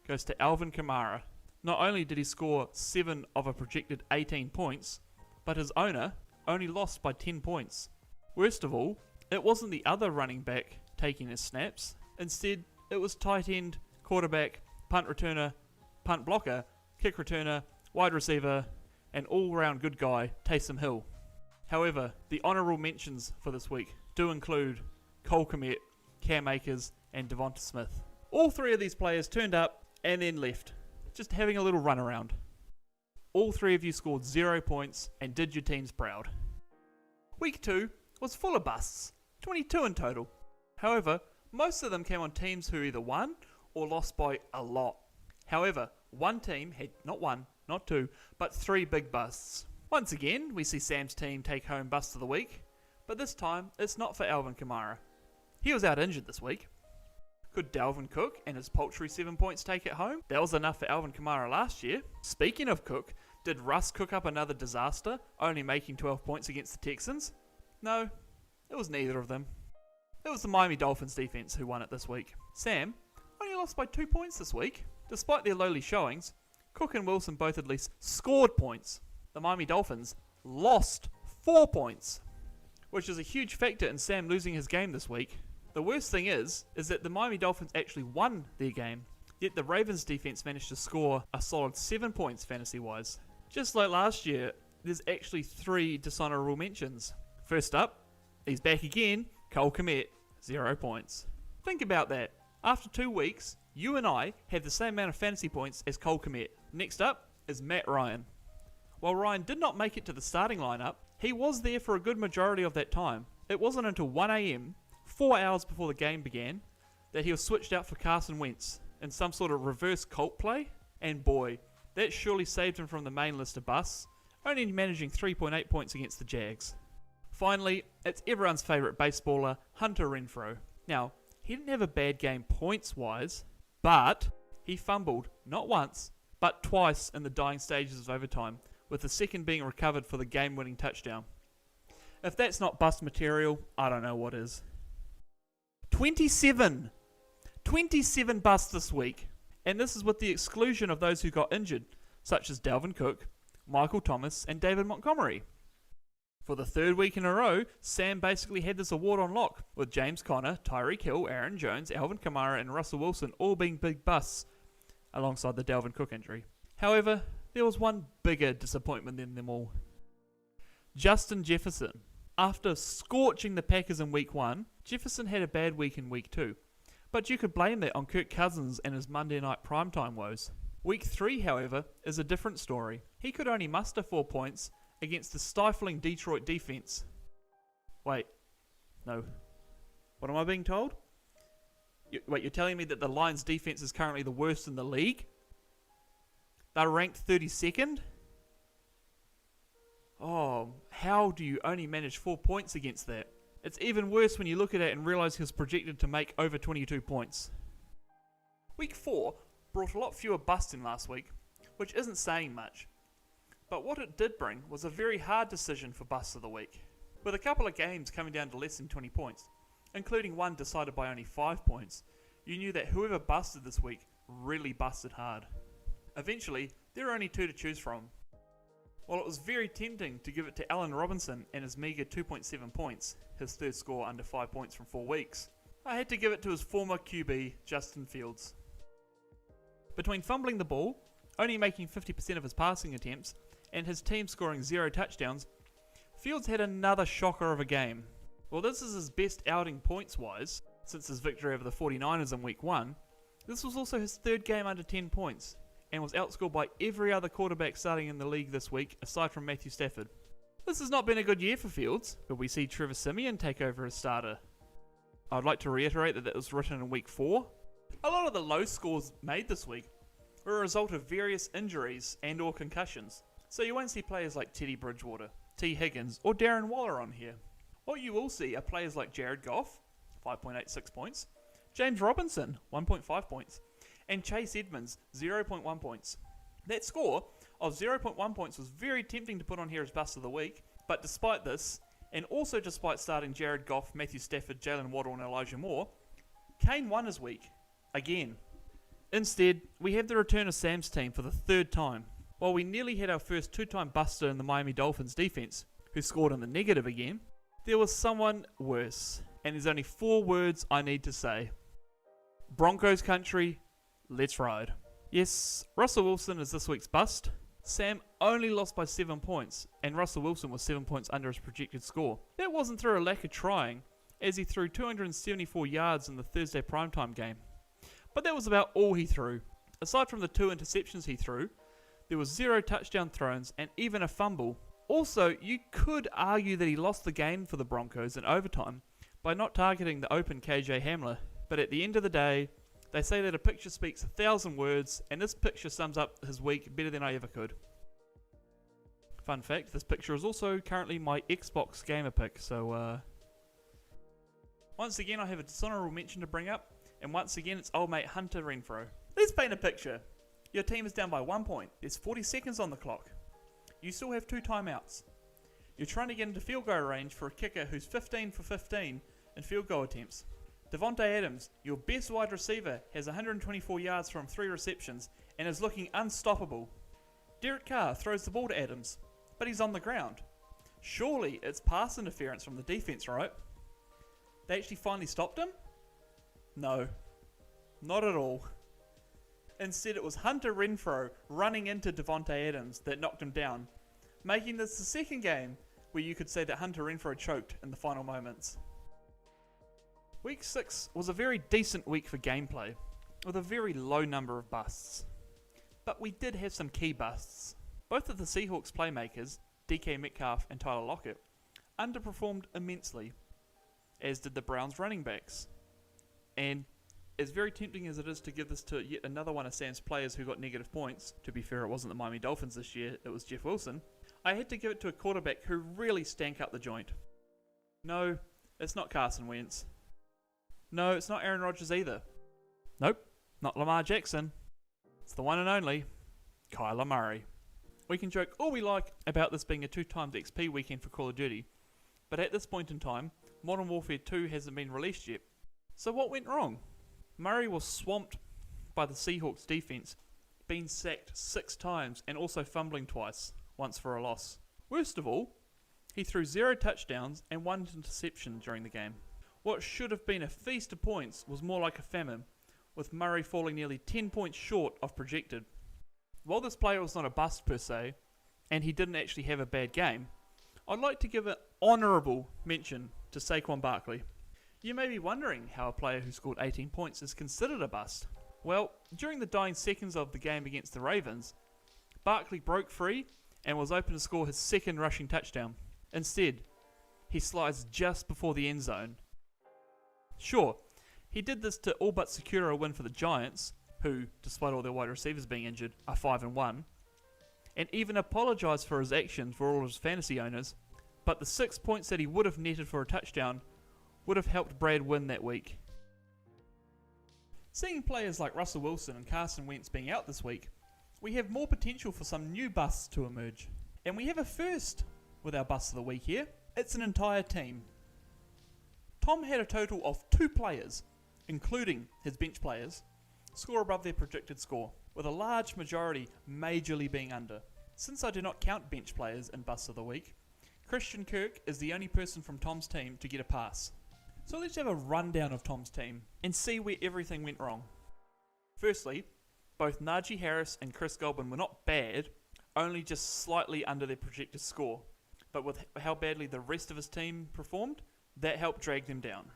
goes to Alvin Kamara. Not only did he score 7 of a projected 18 points, but his owner only lost by 10 points. Worst of all, it wasn't the other running back taking his snaps. Instead, it was tight end, quarterback, punt returner, punt blocker, kick returner, wide receiver, and all-round good guy, Taysom Hill. However, the honourable mentions for this week do include Cole Kmet, Cam Akers, and Devonta Smith. All 3 of these players turned up and then left, just having a little run around. All 3 of you scored 0 points and did your teams proud. Week 2 was full of busts, 22 in total. However, most of them came on teams who either won or lost by a lot. However, one team had not 1, not 2, but 3 big busts. Once again, we see Sam's team take home bust of the week, but this time it's not for Alvin Kamara. He was out injured this week. Could Dalvin Cook and his paltry 7 points take it home? That was enough for Alvin Kamara last year. Speaking of Cook, did Russ cook up another disaster, only making 12 points against the Texans? No, it was neither of them. It was the Miami Dolphins defense who won it this week. Sam only lost by 2 points this week. Despite their lowly showings, Cook and Wilson both at least scored points. The Miami Dolphins lost 4 points, which is a huge factor in Sam losing his game this week. The worst thing is that the Miami Dolphins actually won their game, yet the Ravens defense managed to score a solid 7 points fantasy-wise. Just like last year, there's actually 3 dishonourable mentions. First up, he's back again, Cole Kmet, 0 points. Think about that. After 2 weeks, you and I have the same amount of fantasy points as Cole Kmet. Next up is Matt Ryan. While Ryan did not make it to the starting lineup, he was there for a good majority of that time. It wasn't until 1 a.m., 4 hours before the game began, that he was switched out for Carson Wentz in some sort of reverse cult play, and boy, that surely saved him from the main list of busts, only managing 3.8 points against the Jags. Finally, it's everyone's favourite baseballer, Hunter Renfrow. Now, he didn't have a bad game points-wise, but he fumbled not once, but twice in the dying stages of overtime, with the second being recovered for the game-winning touchdown. If that's not bust material, I don't know what is. 27 busts this week, and this is with the exclusion of those who got injured, such as Dalvin Cook, Michael Thomas, and David Montgomery. For the third week in a row, Sam basically had this award on lock, with James Conner, Tyreek Hill, Aaron Jones, Alvin Kamara and Russell Wilson all being big busts, alongside the Dalvin Cook injury. However, there was one bigger disappointment than them all. Justin Jefferson. After scorching the Packers in week 1, Jefferson had a bad week in week 2. But you could blame that on Kirk Cousins and his Monday night primetime woes. Week 3, however, is a different story. He could only muster 4 points against the stifling Detroit defense. Wait, no. What am I being told? You're telling me that the Lions defense is currently the worst in the league? They're ranked 32nd? Oh, how do you only manage 4 points against that? It's even worse when you look at it and realise he was projected to make over 22 points. Week 4 brought a lot fewer busts than last week, which isn't saying much. But what it did bring was a very hard decision for Busts of the Week, with a couple of games coming down to less than 20 points, including one decided by only 5 points. You knew that whoever busted this week really busted hard. Eventually, there were only 2 to choose from. While it was very tempting to give it to Allen Robinson and his meagre 2.7 points, his third score under 5 points from 4 weeks, I had to give it to his former QB, Justin Fields. Between fumbling the ball, only making 50% of his passing attempts, and his team scoring 0 touchdowns, Fields had another shocker of a game. Well, this is his best outing points-wise, since his victory over the 49ers in week 1. This was also his third game under 10 points, and was outscored by every other quarterback starting in the league this week, aside from Matthew Stafford. This has not been a good year for Fields, but we see Trevor Siemian take over as starter. I'd like to reiterate that was written in week 4. A lot of the low scores made this week were a result of various injuries and or concussions. So you won't see players like Teddy Bridgewater, T. Higgins, or Darren Waller on here. What you will see are players like Jared Goff, 5.86 points, James Robinson, 1.5 points, and Chase Edmonds, 0.1 points. That score of 0.1 points was very tempting to put on here as Bust of the Week, but despite this, and also despite starting Jared Goff, Matthew Stafford, Jalen Waddle and Elijah Moore, Kane won his week, again. Instead, we have the return of Sam's team for the third time. While we nearly had our first 2-time buster in the Miami Dolphins defense, who scored in the negative again, there was someone worse, and there's only 4 words I need to say. Broncos country, let's ride. Yes, Russell Wilson is this week's bust. Sam only lost by 7 points, and Russell Wilson was 7 points under his projected score. That wasn't through a lack of trying, as he threw 274 yards in the Thursday primetime game. But that was about all he threw. Aside from the 2 interceptions he threw, there was 0 touchdown throws and even a fumble. Also, you could argue that he lost the game for the Broncos in overtime by not targeting the open KJ Hamler. But at the end of the day, they say that a picture speaks 1,000 words, and this picture sums up his week better than I ever could. Fun fact, this picture is also currently my Xbox gamer pick, so once again I have a dishonorable mention to bring up, and once again it's old mate Hunter Renfrow. Let's paint a picture. Your team is down by 1 point. There's 40 seconds on the clock. You still have 2 timeouts. You're trying to get into field goal range for a kicker who's 15 for 15 in field goal attempts. Devontae Adams, your best wide receiver, has 124 yards from 3 receptions and is looking unstoppable. Derek Carr throws the ball to Adams, but he's on the ground. Surely it's pass interference from the defense, right? They actually finally stopped him? No, not at all. Instead, it was Hunter Renfrow running into Devontae Adams that knocked him down, making this the second game where you could say that Hunter Renfrow choked in the final moments. Week 6 was a very decent week for gameplay, with a very low number of busts. But we did have some key busts. Both of the Seahawks playmakers, DK Metcalf and Tyler Lockett, underperformed immensely, as did the Browns running backs. And as very tempting as it is to give this to yet another one of Sam's players who got negative points, to be fair it wasn't the Miami Dolphins this year, it was Jeff Wilson, I had to give it to a quarterback who really stank up the joint. No, it's not Carson Wentz. No, it's not Aaron Rodgers either. Nope, not Lamar Jackson. It's the one and only Kyler Murray. We can joke all we like about this being a 2x XP weekend for Call of Duty, but at this point in time, Modern Warfare 2 hasn't been released yet. So what went wrong? Murray was swamped by the Seahawks defense, being sacked 6 times and also fumbling twice, once for a loss. Worst of all, He threw 0 touchdowns and 1 interception during the game. What should have been a feast of points was more like a famine, with Murray falling nearly 10 points short of projected. While this player was not a bust per se, and he didn't actually have a bad game, I'd like to give an honourable mention to Saquon Barkley. You may be wondering how a player who scored 18 points is considered a bust. Well, during the dying seconds of the game against the Ravens, Barkley broke free and was open to score his second rushing touchdown. Instead, he slides just before the end zone. Sure, he did this to all but secure a win for the Giants, who, despite all their wide receivers being injured, are 5-1, and even apologised for his actions for all of his fantasy owners, but the 6 points that he would have netted for a touchdown would have helped Brad win that week. Seeing players like Russell Wilson and Carson Wentz being out this week, we have more potential for some new busts to emerge. And we have a first with our bust of the week here. It's an entire team. Tom had a total of 2 players, including his bench players, score above their projected score, with a large majority majorly being under. Since I do not count bench players in bust of the week, Christian Kirk is the only person from Tom's team to get a pass. So let's have a rundown of Tom's team and see where everything went wrong. Firstly, both Najee Harris and Chris Godwin were not bad, only just slightly under their projected score. But with how badly the rest of his team performed, that helped drag them down.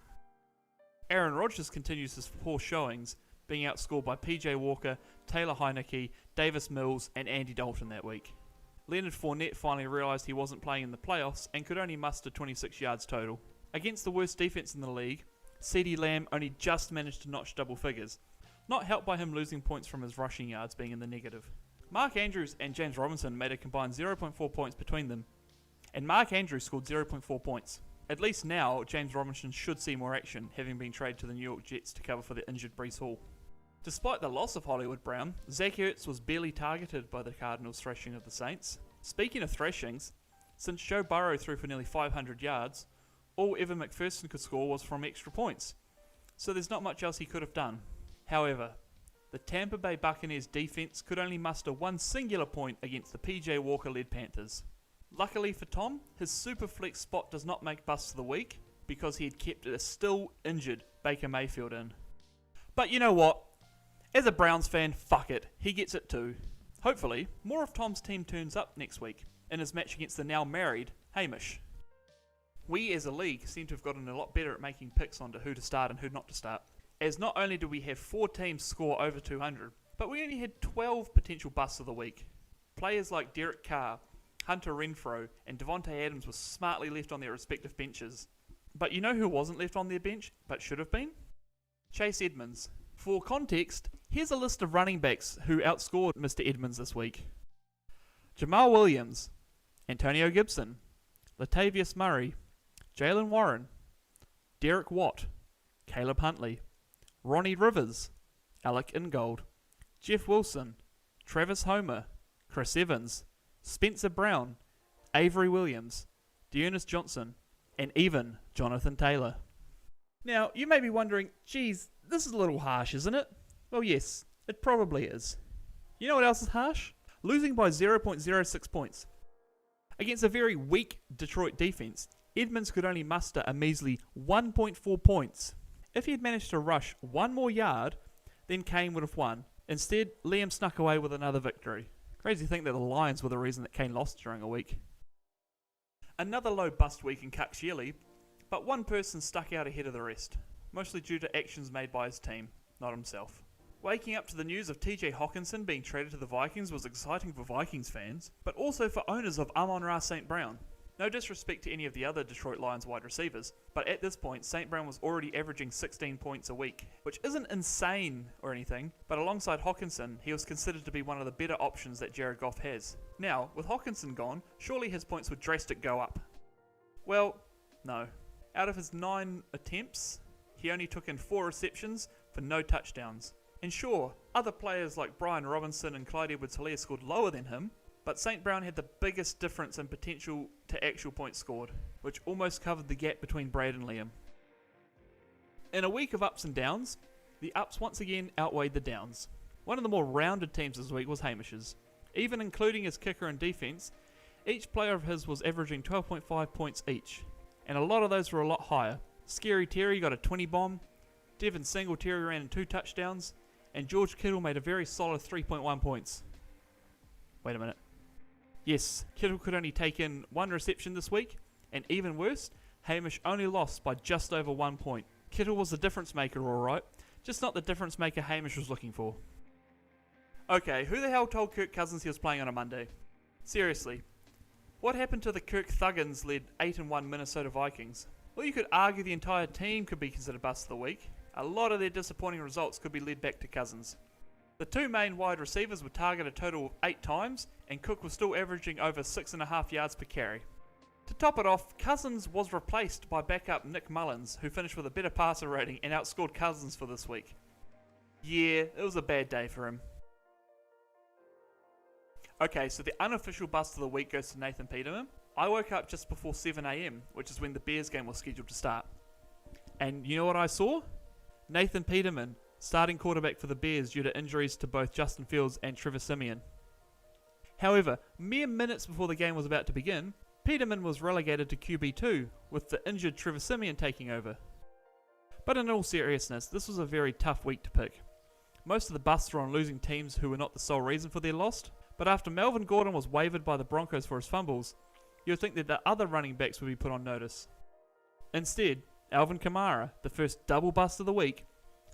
Aaron Rodgers continues his poor showings, being outscored by PJ Walker, Taylor Heineke, Davis Mills and Andy Dalton that week. Leonard Fournette finally realised he wasn't playing in the playoffs and could only muster 26 yards total. Against the worst defense in the league, CeeDee Lamb only just managed to notch double figures, not helped by him losing points from his rushing yards being in the negative. Mark Andrews and James Robinson made a combined 0.4 points between them, and Mark Andrews scored 0.4 points. At least now, James Robinson should see more action, having been traded to the New York Jets to cover for the injured Breece Hall. Despite the loss of Hollywood Brown, Zach Ertz was barely targeted by the Cardinals' thrashing of the Saints. Speaking of thrashings, since Joe Burrow threw for nearly 500 yards, all Evan McPherson could score was from extra points, so there's not much else he could have done. However, the Tampa Bay Buccaneers defense could only muster one singular point against the PJ Walker-led Panthers. Luckily for Tom, his super flex spot does not make bust of the week because he had kept a still injured Baker Mayfield in. But you know what? As a Browns fan, fuck it, he gets it too. Hopefully, more of Tom's team turns up next week in his match against the now married Hamish. We as a league seem to have gotten a lot better at making picks onto who to start and who not to start, as not only do we have 4 teams score over 200, but we only had 12 potential busts of the week. Players like Derek Carr, Hunter Renfrow and Devontae Adams were smartly left on their respective benches. But you know who wasn't left on their bench, but should have been? Chase Edmonds. For context, here's a list of running backs who outscored Mr. Edmonds this week. Jamal Williams, Antonio Gibson, Latavius Murray, Jalen Warren, Derek Watt, Caleb Huntley, Ronnie Rivers, Alec Ingold, Jeff Wilson, Travis Homer, Chris Evans, Spencer Brown, Avery Williams, Dearness Johnson, and even Jonathan Taylor. Now, you may be wondering, geez, this is a little harsh, isn't it? Well, yes, it probably is. You know what else is harsh? Losing by 0.06 points. Against a very weak Detroit defense, Edmonds could only muster a measly 1.4 points. If he had managed to rush one more yard, then Kane would have won. Instead, Liam snuck away with another victory. Crazy to think that the Lions were the reason that Kane lost during a week. Another low bust week in Cuck's yearly, but one person stuck out ahead of the rest, mostly due to actions made by his team, not himself. Waking up to the news of TJ Hawkinson being traded to the Vikings was exciting for Vikings fans, but also for owners of Amon-Ra St. Brown. No disrespect to any of the other Detroit Lions wide receivers, but at this point St. Brown was already averaging 16 points a week, which isn't insane or anything, but alongside Hawkinson, he was considered to be one of the better options that Jared Goff has. Now, with Hawkinson gone, surely his points would drastically go up. Well, no. Out of his 9 attempts, he only took in 4 receptions for no touchdowns. And sure, other players like Brian Robinson and Clyde Edwards-Helaire scored lower than him, but St. Brown had the biggest difference in potential to actual points scored, which almost covered the gap between Brad and Liam. In a week of ups and downs, the ups once again outweighed the downs. One of the more rounded teams this week was Hamish's. Even including his kicker and defense, Each player of his was averaging 12.5 points each, and a lot of those were a lot higher. Scary Terry got a 20 bomb, Devin Singletary ran in 2 touchdowns, and George Kittle made a very solid 3.1 points. Wait a minute. Yes, Kittle could only take in 1 reception this week, and even worse, Hamish only lost by just over 1 point. Kittle was the difference maker alright, just not the difference maker Hamish was looking for. Okay, who the hell told Kirk Cousins he was playing on a Monday? Seriously, what happened to the Kirk Thuggins-led 8-1 Minnesota Vikings? Well, you could argue the entire team could be considered bust of the week. A lot of their disappointing results could be led back to Cousins. The 2 main wide receivers were targeted a total of 8 times, and Cook was still averaging over 6.5 yards per carry. To top it off, Cousins was replaced by backup Nick Mullins, who finished with a better passer rating and outscored Cousins for this week. Yeah, it was a bad day for him. Okay, so the unofficial bust of the week goes to Nathan Peterman. I woke up just before 7 AM, which is when the Bears game was scheduled to start. And you know what I saw? Nathan Peterman, starting quarterback for the Bears due to injuries to both Justin Fields and Trevor Siemian. However, mere minutes before the game was about to begin, Peterman was relegated to QB2, with the injured Trevor Siemian taking over. But in all seriousness, this was a very tough week to pick. Most of the busts were on losing teams who were not the sole reason for their loss, but after Melvin Gordon was waived by the Broncos for his fumbles, you would think that the other running backs would be put on notice. Instead, Alvin Kamara, the first double bust of the week,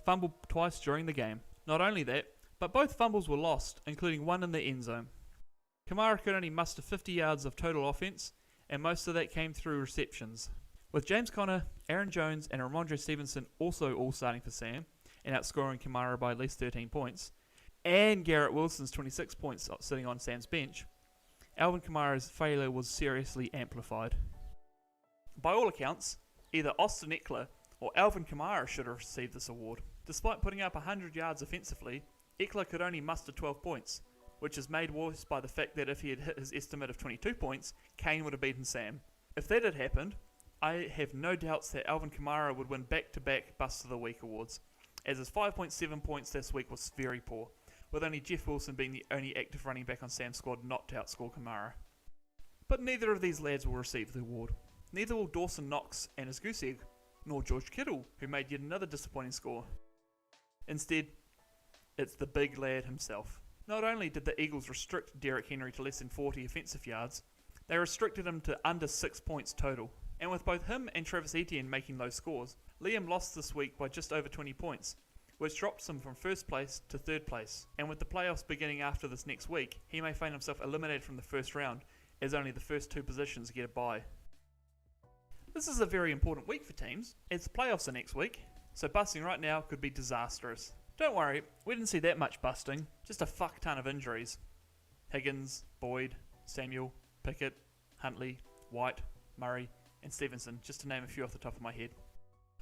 fumbled twice during the game. Not only that, but both fumbles were lost, including one in the end zone. Kamara could only muster 50 yards of total offense, and most of that came through receptions. With James Conner, Aaron Jones, and Ramondre Stevenson also all starting for Sam, and outscoring Kamara by at least 13 points, and Garrett Wilson's 26 points sitting on Sam's bench, Alvin Kamara's failure was seriously amplified. By all accounts, either Austin Eckler or Alvin Kamara should have received this award. Despite putting up 100 yards offensively, Eckler could only muster 12 points, which is made worse by the fact that if he had hit his estimate of 22 points, Kane would have beaten Sam. If that had happened, I have no doubts that Alvin Kamara would win back-to-back Bust of the Week awards, as his 5.7 points this week was very poor, with only Jeff Wilson being the only active running back on Sam's squad not to outscore Kamara. But neither of these lads will receive the award. Neither will Dawson Knox and his goose egg, nor George Kittle, who made yet another disappointing score. Instead, it's the big lad himself. Not only did the Eagles restrict Derrick Henry to less than 40 offensive yards, they restricted him to under 6 points total. And with both him and Travis Etienne making low scores, Liam lost this week by just over 20 points, which drops him from first place to third place. And with the playoffs beginning after this next week, he may find himself eliminated from the first round, as only the first 2 positions get a bye. This is a very important week for teams, as the playoffs are next week, so busting right now could be disastrous. Don't worry, we didn't see that much busting, just a fuck ton of injuries. Higgins, Boyd, Samuel, Pickett, Huntley, White, Murray, and Stevenson, just to name a few off the top of my head.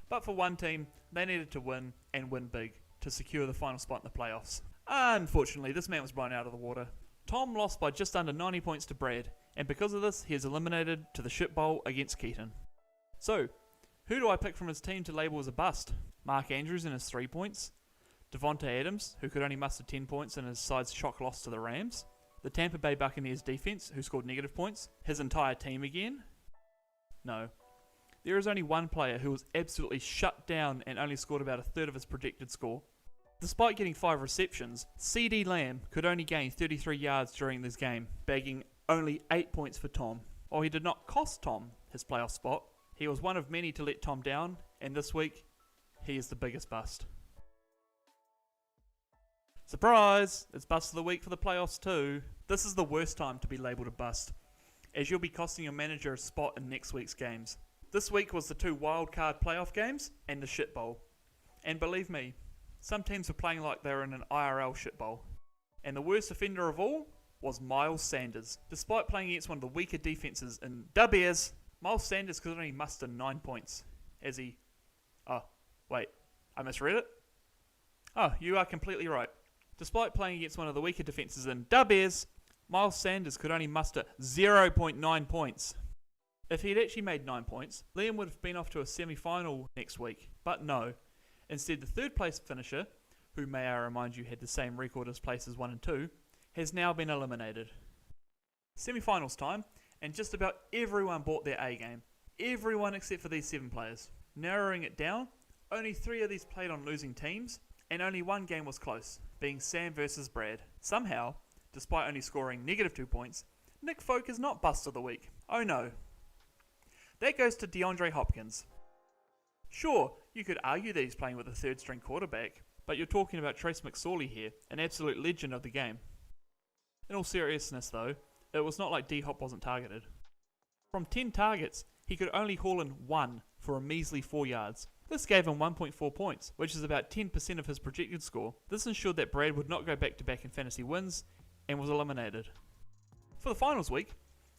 But for one team, they needed to win, and win big, to secure the final spot in the playoffs. Unfortunately, this man was blown out of the water. Tom lost by just under 90 points to Brad, and because of this, he is eliminated to the shit bowl against Keaton. So, who do I pick from his team to label as a bust? Mark Andrews and his 3 points? Devontae Adams, who could only muster 10 points in his side's shock loss to the Rams? The Tampa Bay Buccaneers defense, who scored negative points? His entire team again? No. There is only one player who was absolutely shut down and only scored about a third of his predicted score. Despite getting 5 receptions, CeeDee Lamb could only gain 33 yards during this game, bagging only 8 points for Tom. While he did not cost Tom his playoff spot, he was one of many to let Tom down, and this week, he is the biggest bust. Surprise! It's bust of the week for the playoffs too. This is the worst time to be labelled a bust, as you'll be costing your manager a spot in next week's games. This week was the 2 wildcard playoff games and the shit bowl. And believe me, some teams were playing like they were in an IRL shit bowl. And the worst offender of all was Miles Sanders. Despite playing against one of the weaker defences in the Bears, Miles Sanders could only muster 9 points. As he... Oh, wait, I misread it? Oh, you are completely right. Despite playing against one of the weaker defences in the Bears, Miles Sanders could only muster 0.9 points. If he had actually made 9 points, Liam would have been off to a semi-final next week. But no. Instead, the third place finisher, who may I remind you had the same record as places 1 and 2, has now been eliminated. Semi-finals time, and just about everyone bought their A game. Everyone except for these 7 players. Narrowing it down, only 3 of these played on losing teams, and only one game was close, being Sam versus Brad. Somehow, despite only scoring -2 points, Nick Folk is not Bust of the Week. Oh no. That goes to DeAndre Hopkins. Sure, you could argue that he's playing with a 3rd-string quarterback, but you're talking about Trace McSorley here, an absolute legend of the game. In all seriousness though, it was not like D-Hop wasn't targeted. From 10 targets, he could only haul in 1 for a measly 4 yards. This gave him 1.4 points, which is about 10% of his projected score. This ensured that Brad would not go back-to-back in fantasy wins, and was eliminated. For the finals week,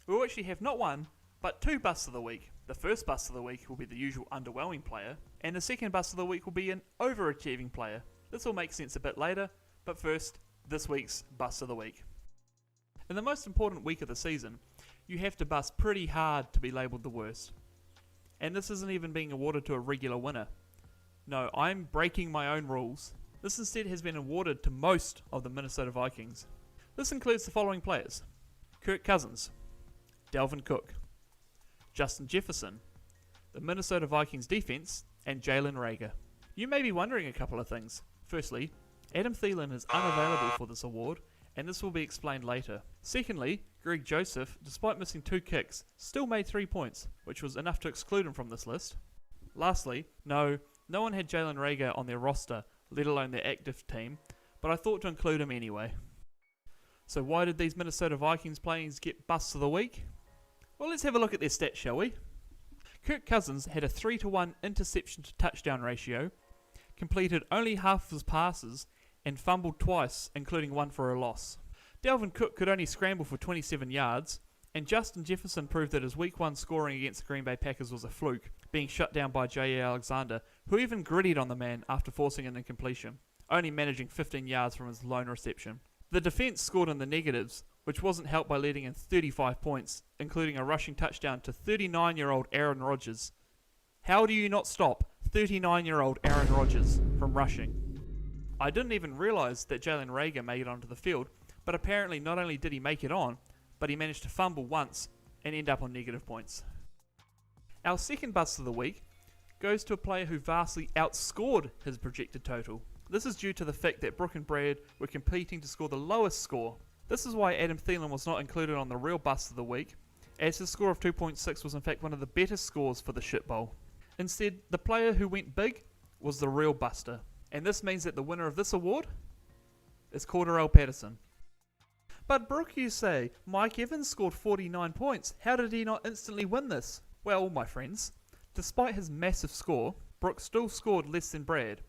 we will actually have not 1, but 2 busts of the week. The first bust of the week will be the usual underwhelming player, and the second bust of the week will be an overachieving player. This will make sense a bit later, but first, this week's bust of the week. In the most important week of the season, you have to bust pretty hard to be labelled the worst. And this isn't even being awarded to a regular winner. No, I'm breaking my own rules. This instead has been awarded to most of the Minnesota Vikings. This includes the following players: Kirk Cousins, Dalvin Cook, Justin Jefferson, the Minnesota Vikings defense, and Jalen Reagor. You may be wondering a couple of things. Firstly, Adam Thielen is unavailable for this award, and this will be explained later. Secondly, Greg Joseph, despite missing 2 kicks, still made 3 points, which was enough to exclude him from this list. Lastly, no one had Jalen Reagor on their roster, let alone their active team, but I thought to include him anyway. So why did these Minnesota Vikings players get busts of the week? Well, let's have a look at their stats, shall we? Kirk Cousins had a 3-to-1 interception to touchdown ratio, completed only half of his passes, and fumbled twice, including 1 for a loss. Dalvin Cook could only scramble for 27 yards, and Justin Jefferson proved that his Week 1 scoring against the Green Bay Packers was a fluke, being shut down by J.A. Alexander, who even grittied on the man after forcing an incompletion, only managing 15 yards from his lone reception. The defense scored in the negatives, which wasn't helped by letting in 35 points, including a rushing touchdown to 39-year-old Aaron Rodgers. How do you not stop 39-year-old Aaron Rodgers from rushing? I didn't even realise that Jalen Reagor made it onto the field, but apparently not only did he make it on, but he managed to fumble once and end up on negative points. Our second bust of the week goes to a player who vastly outscored his projected total. This is due to the fact that Brooke and Brad were competing to score the lowest score. This is why Adam Thielen was not included on the real bust of the week, as his score of 2.6 was in fact one of the better scores for the shit bowl. Instead, the player who went big was the real buster, and this means that the winner of this award is Cordarrelle Patterson. But Brooke, you say, Mike Evans scored 49 points. How did he not instantly win this? Well, my friends, despite his massive score, Brooke still scored less than Brad.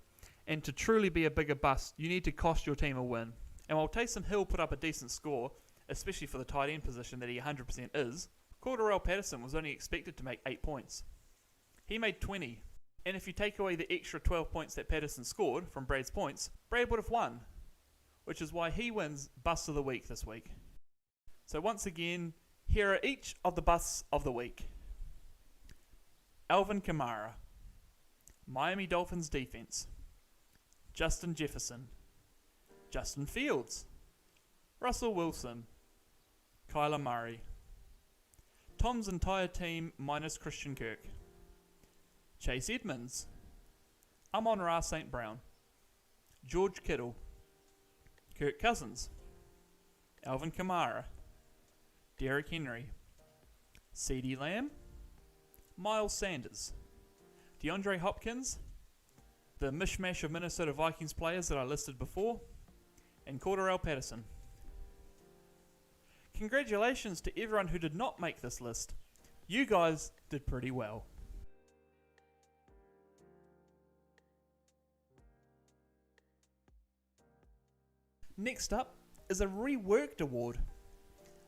And to truly be a bigger bust, you need to cost your team a win. And while Taysom Hill put up a decent score, especially for the tight end position that he 100% is, Cordarrelle Patterson was only expected to make 8 points. He made 20. And if you take away the extra 12 points that Patterson scored from Brad's points, Brad would have won. Which is why he wins Bust of the Week this week. So once again, here are each of the Busts of the Week. Alvin Kamara, Miami Dolphins defense, Justin Jefferson, Justin Fields, Russell Wilson, Kyler Murray, Tom's entire team minus Christian Kirk, Chase Edmonds, Amon-Ra St. Brown, George Kittle, Kirk Cousins, Alvin Kamara, Derrick Henry, CeeDee Lamb, Miles Sanders, DeAndre Hopkins, the mishmash of Minnesota Vikings players that I listed before, and Cordarrelle Patterson. Congratulations to everyone who did not make this list. You guys did pretty well. Next up is a reworked award.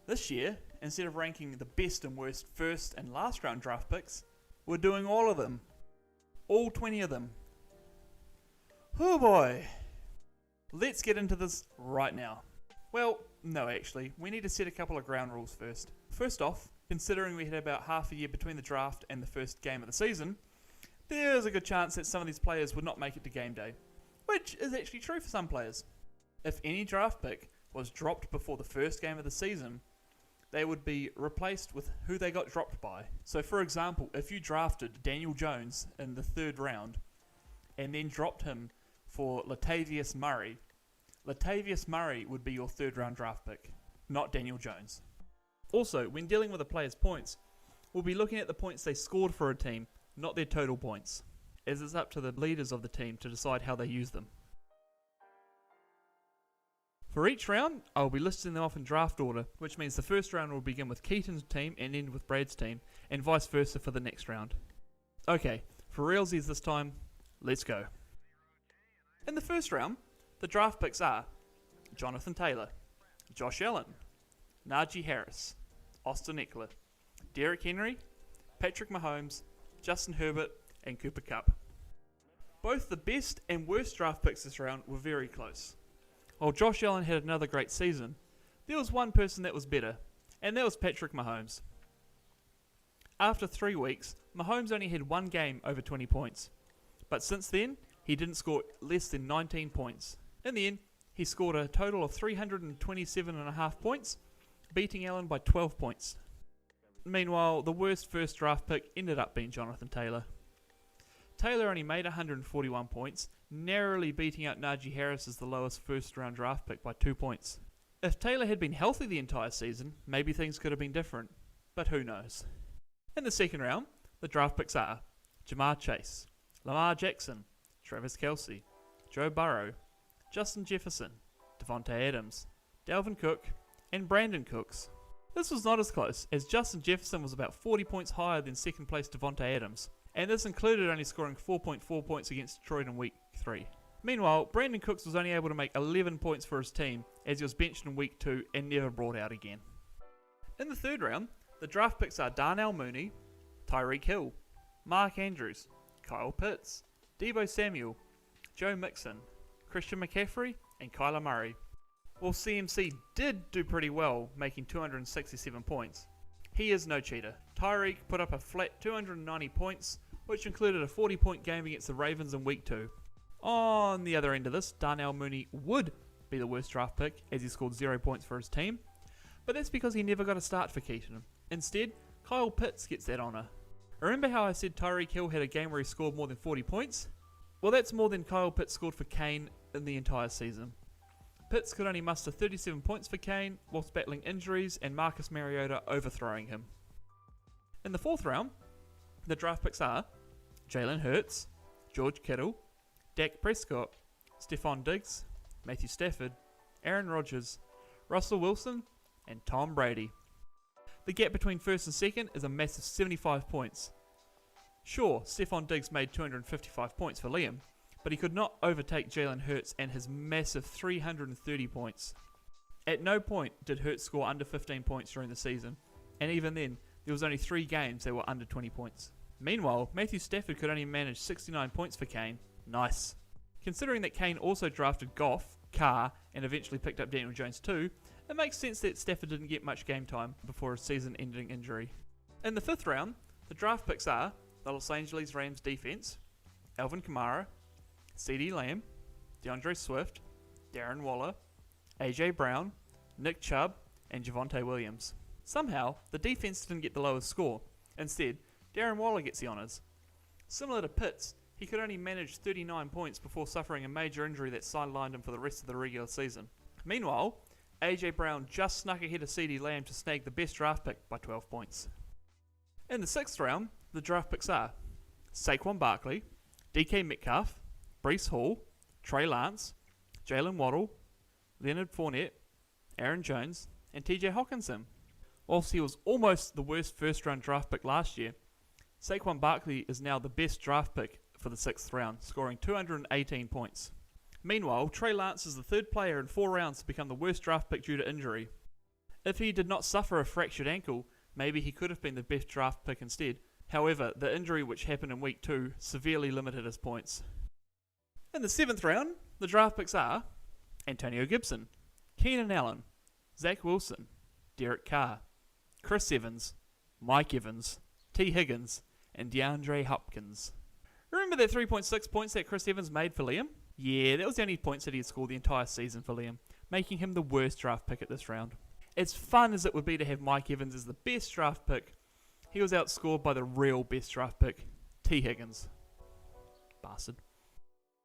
This year, instead of ranking the best and worst first and last round draft picks, we're doing all of them. All 20 of them. Oh boy. Let's get into this right now. Well, no actually, we need to set a couple of ground rules first. First off, considering we had about half a year between the draft and the first game of the season, there's a good chance that some of these players would not make it to game day. Which is actually true for some players. If any draft pick was dropped before the first game of the season, they would be replaced with who they got dropped by. So for example, if you drafted Daniel Jones in the 3rd round and then dropped him for Latavius Murray would be your 3rd round draft pick, not Daniel Jones. Also, when dealing with a player's points, we'll be looking at the points they scored for a team, not their total points, as it's up to the leaders of the team to decide how they use them. For each round, I will be listing them off in draft order, which means the first round will begin with Keaton's team and end with Brad's team, and vice versa for the next round. Okay, for realsies this time, let's go. In the first round, the draft picks are Jonathan Taylor, Josh Allen, Najee Harris, Austin Eckler, Derrick Henry, Patrick Mahomes, Justin Herbert, and Cooper Kupp. Both the best and worst draft picks this round were very close. While Josh Allen had another great season, there was one person that was better, and that was Patrick Mahomes. After 3 weeks, Mahomes only had one game over 20 points, but since then, he didn't score less than 19 points. In the end, he scored a total of 327.5 points, beating Allen by 12 points. Meanwhile, the worst first draft pick ended up being Jonathan Taylor. Taylor only made 141 points, narrowly beating out Najee Harris as the lowest first round draft pick by 2 points. If Taylor had been healthy the entire season, maybe things could have been different, but who knows. In the second round, the draft picks are Jamar Chase, Lamar Jackson, Travis Kelce, Joe Burrow, Justin Jefferson, Devontae Adams, Dalvin Cook, and Brandon Cooks. This was not as close, as Justin Jefferson was about 40 points higher than second place Devontae Adams, and this included only scoring 4.4 points against Detroit in Week 3. Meanwhile, Brandon Cooks was only able to make 11 points for his team, as he was benched in Week 2 and never brought out again. In the third round, the draft picks are Darnell Mooney, Tyreek Hill, Mark Andrews, Kyle Pitts, Deebo Samuel, Joe Mixon, Christian McCaffrey, and Kyler Murray. While CMC did do pretty well, making 267 points, he is no cheater. Tyreek put up a flat 290 points, which included a 40-point game against the Ravens in Week 2. On the other end of this, Darnell Mooney would be the worst draft pick, as he scored 0 points for his team, but that's because he never got a start for Keaton. Instead, Kyle Pitts gets that honour. Remember how I said Tyreek Hill had a game where he scored more than 40 points? Well, that's more than Kyle Pitts scored for Kane in the entire season. Pitts could only muster 37 points for Kane, whilst battling injuries and Marcus Mariota overthrowing him. In the fourth round, the draft picks are Jalen Hurts, George Kittle, Dak Prescott, Stephon Diggs, Matthew Stafford, Aaron Rodgers, Russell Wilson, and Tom Brady. The gap between first and second is a massive 75 points. Sure, Stephon Diggs made 255 points for Liam, but he could not overtake Jalen Hurts and his massive 330 points. At no point did Hurts score under 15 points during the season, and even then, there was only 3 games that were under 20 points. Meanwhile, Matthew Stafford could only manage 69 points for Kane. Nice. Considering that Kane also drafted Goff, Carr, and eventually picked up Daniel Jones too, it makes sense that Stafford didn't get much game time before a season-ending injury. In the fifth round, the draft picks are the Los Angeles Rams defense, Alvin Kamara, CeeDee Lamb, DeAndre Swift, Darren Waller, AJ Brown, Nick Chubb, and Javonte Williams. Somehow, the defense didn't get the lowest score. Instead, Darren Waller gets the honours. Similar to Pitts, he could only manage 39 points before suffering a major injury that sidelined him for the rest of the regular season. Meanwhile, AJ Brown just snuck ahead of CeeDee Lamb to snag the best draft pick by 12 points. In the sixth round, the draft picks are Saquon Barkley, DK Metcalf, Breece Hall, Trey Lance, Jalen Waddle, Leonard Fournette, Aaron Jones, and TJ Hawkinson. Whilst he was almost the worst first-round draft pick last year, Saquon Barkley is now the best draft pick for the sixth round, scoring 218 points. Meanwhile, Trey Lance is the third player in 4 rounds to become the worst draft pick due to injury. If he did not suffer a fractured ankle, maybe he could have been the best draft pick instead. However, the injury which happened in week 2 severely limited his points. In the 7th round, the draft picks are Antonio Gibson, Keenan Allen, Zach Wilson, Derek Carr, Chris Evans, Mike Evans, T. Higgins, and DeAndre Hopkins. Remember that 3.6 points that Chris Evans made for Liam? Yeah, that was the only points that he had scored the entire season for Liam, making him the worst draft pick at this round. As fun as it would be to have Mike Evans as the best draft pick, he was outscored by the real best draft pick, T. Higgins. Bastard.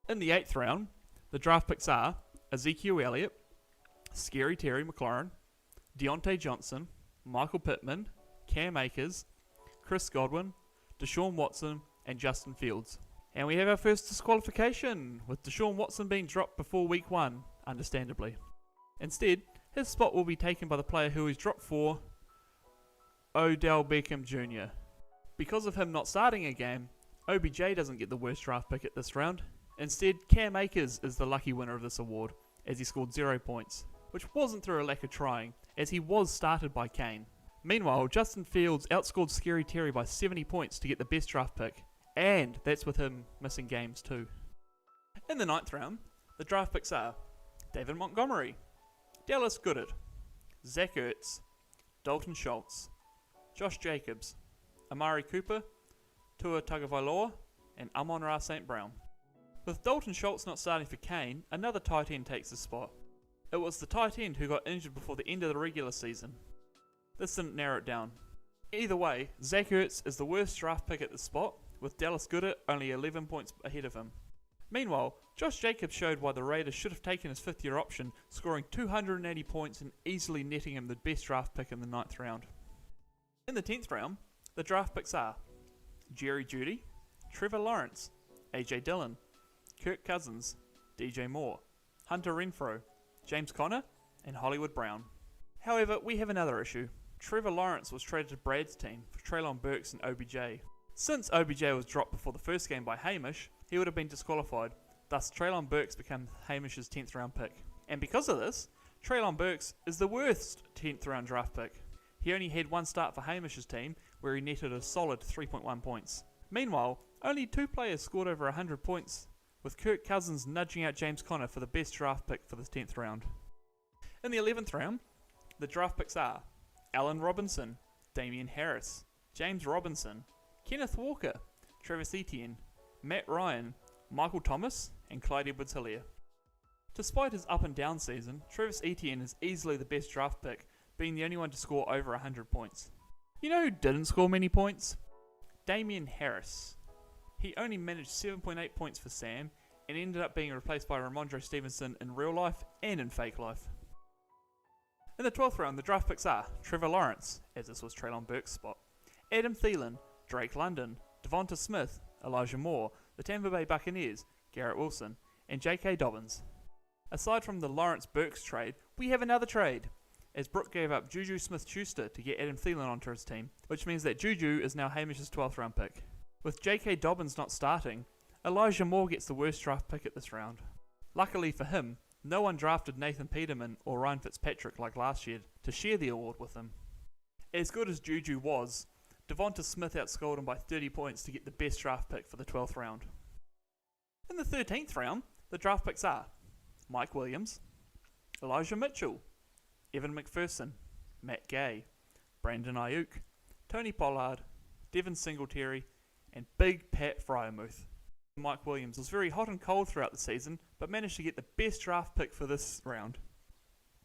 In the 8th round, the draft picks are Ezekiel Elliott, Scary Terry McLaurin, Deontay Johnson, Michael Pittman, Cam Akers, Chris Godwin, Deshaun Watson, and Justin Fields. And we have our first disqualification, with Deshaun Watson being dropped before week 1, understandably. Instead, his spot will be taken by the player who is dropped for, Odell Beckham Jr. Because of him not starting a game, OBJ doesn't get the worst draft pick at this round. Instead, Cam Akers is the lucky winner of this award, as he scored 0 points, which wasn't through a lack of trying, as he was started by Kane. Meanwhile, Justin Fields outscored Scary Terry by 70 points to get the best draft pick, and that's with him missing games too. In the 9th round, the draft picks are David Montgomery, Dallas Goedert, Zach Ertz, Dalton Schultz, Josh Jacobs, Amari Cooper, Tua Tagovailoa, and Amon-Ra St. Brown. With Dalton Schultz not starting for Kane, another tight end takes his spot. It was the tight end who got injured before the end of the regular season. This didn't narrow it down. Either way, Zach Ertz is the worst draft pick at the spot, with Dallas Goedert only 11 points ahead of him. Meanwhile, Josh Jacobs showed why the Raiders should have taken his 5th-year option, scoring 280 points and easily netting him the best draft pick in the 9th round. In the 10th round, the draft picks are Jerry Jeudy, Trevor Lawrence, AJ Dillon, Kirk Cousins, DJ Moore, Hunter Renfrow, James Conner, and Hollywood Brown. However, we have another issue. Trevor Lawrence was traded to Brad's team for Treylon Burks and OBJ. Since OBJ was dropped before the first game by Hamish, he would have been disqualified. Thus, Treylon Burks became Hamish's 10th round pick. And because of this, Treylon Burks is the worst 10th round draft pick. He only had one start for Hamish's team, where he netted a solid 3.1 points. Meanwhile, only 2 players scored over 100 points, with Kirk Cousins nudging out James Conner for the best draft pick for the 10th round. In the 11th round, the draft picks are Allen Robinson, Damian Harris, James Robinson, Kenneth Walker, Travis Etienne, Matt Ryan, Michael Thomas, and Clyde Edwards-Helaire. Despite his up and down season, Travis Etienne is easily the best draft pick, being the only one to score over 100 points. You know who didn't score many points? Damian Harris. He only managed 7.8 points for Sam, and ended up being replaced by Ramondre Stevenson in real life and in fake life. In the 12th round, the draft picks are Trevor Lawrence, as this was Treylon Burks' spot, Adam Thielen, Drake London, Devonta Smith, Elijah Moore, the Tampa Bay Buccaneers, Garrett Wilson, and J.K. Dobbins. Aside from the Lawrence-Burks trade, we have another trade, as Brooke gave up Juju Smith-Schuster to get Adam Thielen onto his team, which means that Juju is now Hamish's 12th round pick. With J.K. Dobbins not starting, Elijah Moore gets the worst draft pick at this round. Luckily for him, no one drafted Nathan Peterman or Ryan Fitzpatrick like last year to share the award with him. As good as Juju was, Devonta Smith outscored him by 30 points to get the best draft pick for the 12th round. In the 13th round, the draft picks are Mike Williams, Elijah Mitchell, Evan McPherson, Matt Gay, Brandon Ayuk, Tony Pollard, Devin Singletary, and Big Pat Freiermuth. Mike Williams was very hot and cold throughout the season, but managed to get the best draft pick for this round,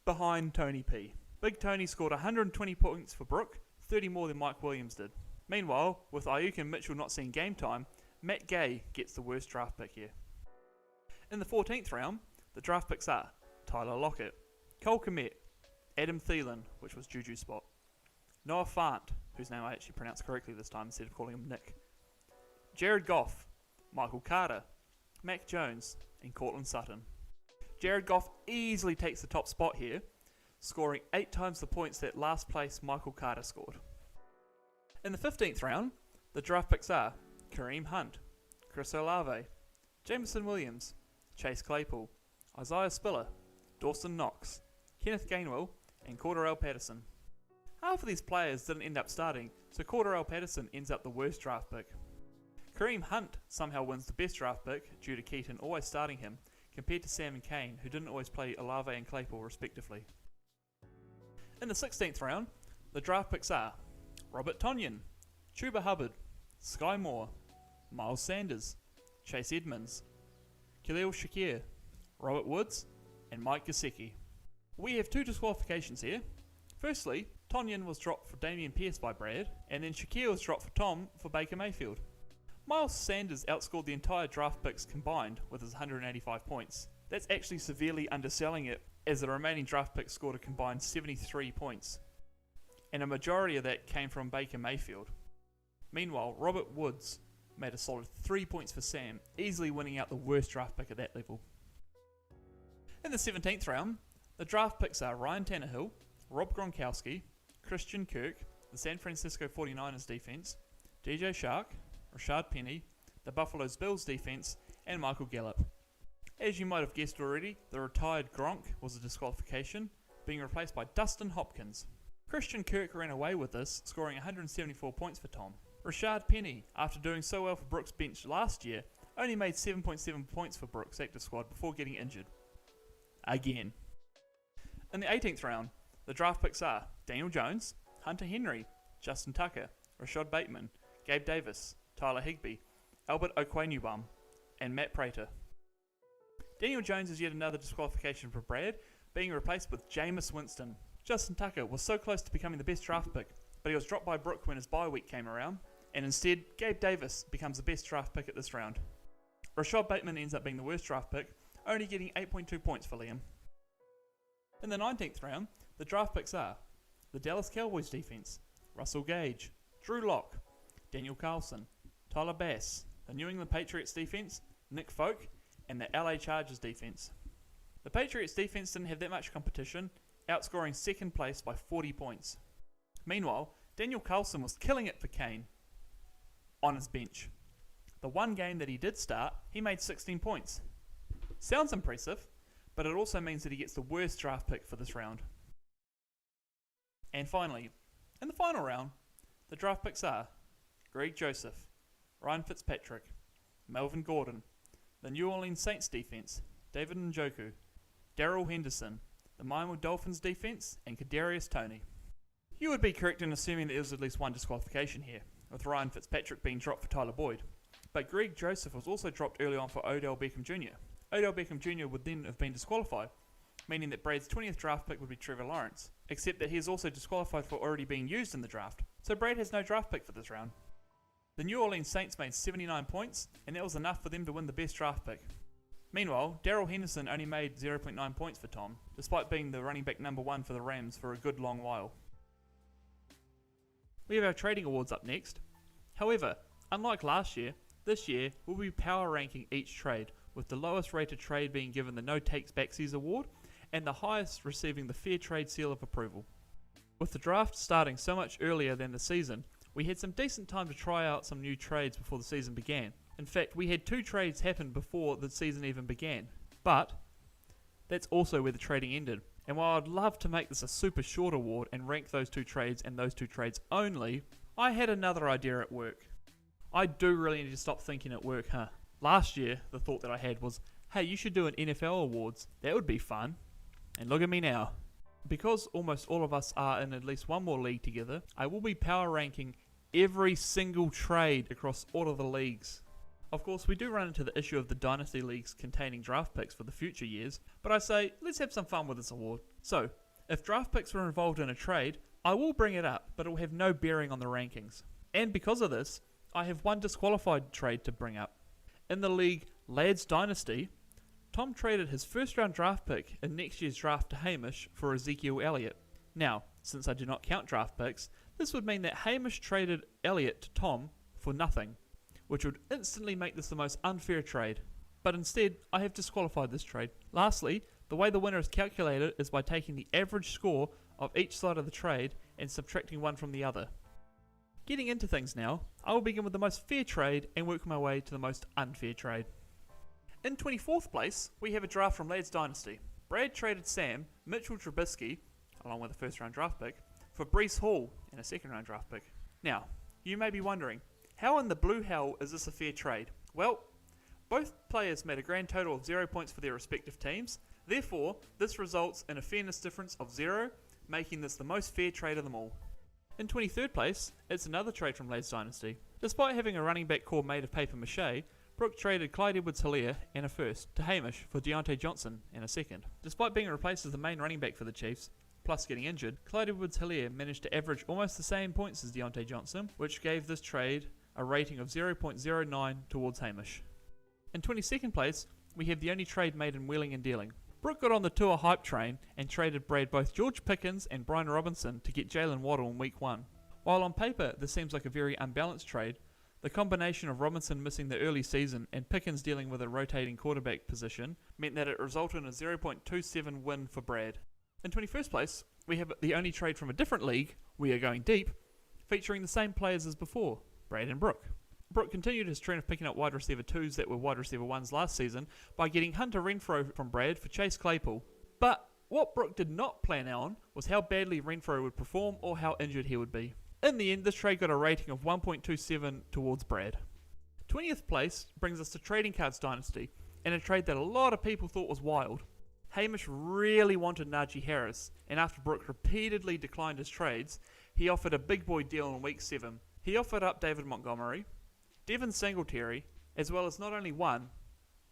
behind Tony P. Big Tony scored 120 points for Brooke, 30 more than Mike Williams did. Meanwhile, with Ayuk and Mitchell not seeing game time, Matt Gay gets the worst draft pick here. In the 14th round, the draft picks are Tyler Lockett, Cole Kmet, Adam Thielen, which was Juju's spot, Noah Fant, whose name I actually pronounced correctly this time instead of calling him Nick, Jared Goff, Michael Carter, Mac Jones, and Cortland Sutton. Jared Goff easily takes the top spot here, scoring 8 times the points that last place Michael Carter scored. In the 15th round, the draft picks are Kareem Hunt, Chris Olave, Jameson Williams, Chase Claypool, Isaiah Spiller, Dawson Knox, Kenneth Gainwell, and Cordarrelle Patterson. Half of these players didn't end up starting, so Cordarrelle Patterson ends up the worst draft pick. Kareem Hunt somehow wins the best draft pick due to Keaton always starting him, compared to Sam and Kane, who didn't always play Olave and Claypool respectively. In the 16th round, the draft picks are Robert Tonyan, Chuba Hubbard, Sky Moore, Miles Sanders, Chase Edmonds, Khalil Shakir, Robert Woods, and Mike Gesicki. We have 2 disqualifications here. Firstly, Tonyan was dropped for Damian Pierce by Brad, and then Shaquille was dropped for Tom for Baker Mayfield. Miles Sanders outscored the entire draft picks combined with his 185 points. That's actually severely underselling it, as the remaining draft picks scored a combined 73 points. And a majority of that came from Baker Mayfield. Meanwhile, Robert Woods made a solid 3 points for Sam, easily winning out the worst draft pick at that level. In the 17th round, the draft picks are Ryan Tannehill, Rob Gronkowski, Christian Kirk, the San Francisco 49ers defense, DJ Shark, Rashad Penny, the Buffalo Bills defense, and Michael Gallup. As you might have guessed already, the retired Gronk was a disqualification, being replaced by Dustin Hopkins. Christian Kirk ran away with this, scoring 174 points for Tom. Rashad Penny, after doing so well for Brooks' bench last year, only made 7.7 points for Brooks' active squad before getting injured. Again. In the 18th round, the draft picks are Daniel Jones, Hunter Henry, Justin Tucker, Rashad Bateman, Gabe Davis, Tyler Higbee, Albert Okwuegbunam, and Matt Prater. Daniel Jones is yet another disqualification for Brad, being replaced with Jameis Winston. Justin Tucker was so close to becoming the best draft pick, but he was dropped by Brooke when his bye week came around, and instead, Gabe Davis becomes the best draft pick at this round. Rashad Bateman ends up being the worst draft pick, only getting 8.2 points for Liam. In the 19th round, the draft picks are the Dallas Cowboys defense, Russell Gage, Drew Lock, Daniel Carlson, Tyler Bass, the New England Patriots defense, Nick Folk, and the LA Chargers defense. The Patriots defense didn't have that much competition, outscoring second place by 40 points. Meanwhile, Daniel Carlson was killing it for Kane on his bench. The one game that he did start, he made 16 points. Sounds impressive, but it also means that he gets the worst draft pick for this round. And finally, in the final round, the draft picks are Greg Joseph, Ryan Fitzpatrick, Melvin Gordon, the New Orleans Saints defense, David Njoku, Darrell Henderson, the Miami Dolphins defense, and Kadarius Toney. You would be correct in assuming that there was at least one disqualification here, with Ryan Fitzpatrick being dropped for Tyler Boyd. But Greg Joseph was also dropped early on for Odell Beckham Jr. Odell Beckham Jr. would then have been disqualified, meaning that Brad's 20th draft pick would be Trevor Lawrence, except that he is also disqualified for already being used in the draft, so Brad has no draft pick for this round. The New Orleans Saints made 79 points, and that was enough for them to win the best draft pick. Meanwhile, Darrell Henderson only made 0.9 points for Tom, despite being the running back number 1 for the Rams for a good long while. We have our trading awards up next. However, unlike last year, this year we'll be power ranking each trade, with the lowest rated trade being given the No Takes Backsies award, and the highest receiving the Fair Trade seal of approval. With the draft starting so much earlier than the season, we had some decent time to try out some new trades before the season began. In fact, we had 2 trades happen before the season even began. But that's also where the trading ended. And while I'd love to make this a super short award and rank those 2 trades and those 2 trades only, I had another idea at work. I do really need to stop thinking at work, huh? Last year, the thought that I had was, hey, you should do an NFL awards. That would be fun. And look at me now. Because almost all of us are in at least one more league together, I will be power ranking every single trade across all of the leagues. Of course, we do run into the issue of the dynasty leagues containing draft picks for the future years, but I say, let's have some fun with this award. So, if draft picks were involved in a trade, I will bring it up, but it will have no bearing on the rankings. And because of this, I have one disqualified trade to bring up. In the league Lads Dynasty, Tom traded his first round draft pick in next year's draft to Hamish for Ezekiel Elliott. Now, since I do not count draft picks, this would mean that Hamish traded Elliott to Tom for nothing, which would instantly make this the most unfair trade. But instead, I have disqualified this trade. Lastly, the way the winner is calculated is by taking the average score of each side of the trade and subtracting one from the other. Getting into things now, I will begin with the most fair trade and work my way to the most unfair trade. In 24th place, we have a draft from Lads Dynasty. Brad traded Sam, Mitchell Trubisky, along with a first round draft pick, for Breece Hall and a second round draft pick. Now, you may be wondering, how in the blue hell is this a fair trade? Well, both players made a grand total of 0 points for their respective teams, therefore this results in a fairness difference of 0, making this the most fair trade of them all. In 23rd place, it's another trade from Lads Dynasty. Despite having a running back core made of paper mache, Brooke traded Clyde Edwards-Helaire and a first to Hamish for Deontay Johnson and a second. Despite being replaced as the main running back for the Chiefs, plus getting injured, Clyde Edwards-Hilaire managed to average almost the same points as Deontay Johnson, which gave this trade a rating of 0.09 towards Hamish. In 22nd place, we have the only trade made in wheeling and dealing. Brooke got on the Tua hype train and traded Brad both George Pickens and Brian Robinson to get Jalen Waddle in week 1. While on paper this seems like a very unbalanced trade, the combination of Robinson missing the early season and Pickens dealing with a rotating quarterback position meant that it resulted in a 0.27 win for Brad. In 21st place, we have the only trade from a different league, We Are Going Deep, featuring the same players as before, Brad and Brooke. Brooke continued his trend of picking up wide receiver 2s that were wide receiver 1s last season by getting Hunter Renfrow from Brad for Chase Claypool. But what Brooke did not plan on was how badly Renfrow would perform or how injured he would be. In the end, this trade got a rating of 1.27 towards Brad. 20th place brings us to Trading Cards Dynasty, and a trade that a lot of people thought was wild. Hamish really wanted Najee Harris, and after Brooke repeatedly declined his trades, he offered a big boy deal in week 7. He offered up David Montgomery, Devin Singletary, as well as not only 1,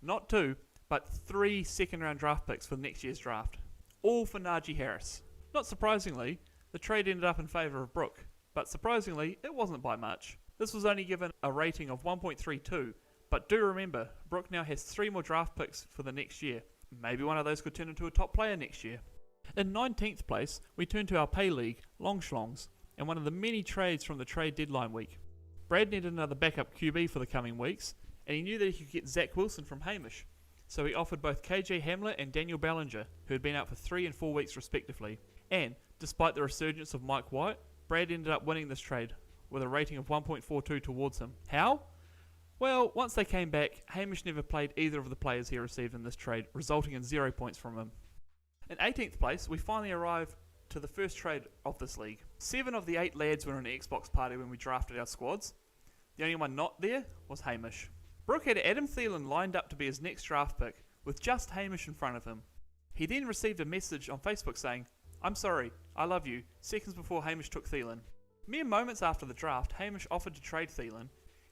not 2, but 3 second-round draft picks for next year's draft, all for Najee Harris. Not surprisingly, the trade ended up in favour of Brooke, but surprisingly, it wasn't by much. This was only given a rating of 1.32, but do remember, Brooke now has 3 more draft picks for the next year. Maybe one of those could turn into a top player next year. In 19th place, we turn to our pay league, Long Schlongs, and one of the many trades from the trade deadline week. Brad needed another backup QB for the coming weeks, and he knew that he could get Zach Wilson from Hamish, so he offered both KJ Hamler and Daniel Bellinger, who had been out for 3 and 4 weeks respectively. And, despite the resurgence of Mike White, Brad ended up winning this trade, with a rating of 1.42 towards him. How? Well, once they came back, Hamish never played either of the players he received in this trade, resulting in 0 points from him. In 18th place, we finally arrive to the first trade of this league. 7 of the 8 lads were in an Xbox party when we drafted our squads. The only one not there was Hamish. Brooke had Adam Thielen lined up to be his next draft pick, with just Hamish in front of him. He then received a message on Facebook saying, "I'm sorry, I love you," seconds before Hamish took Thielen. Mere moments after the draft, Hamish offered to trade Thielen,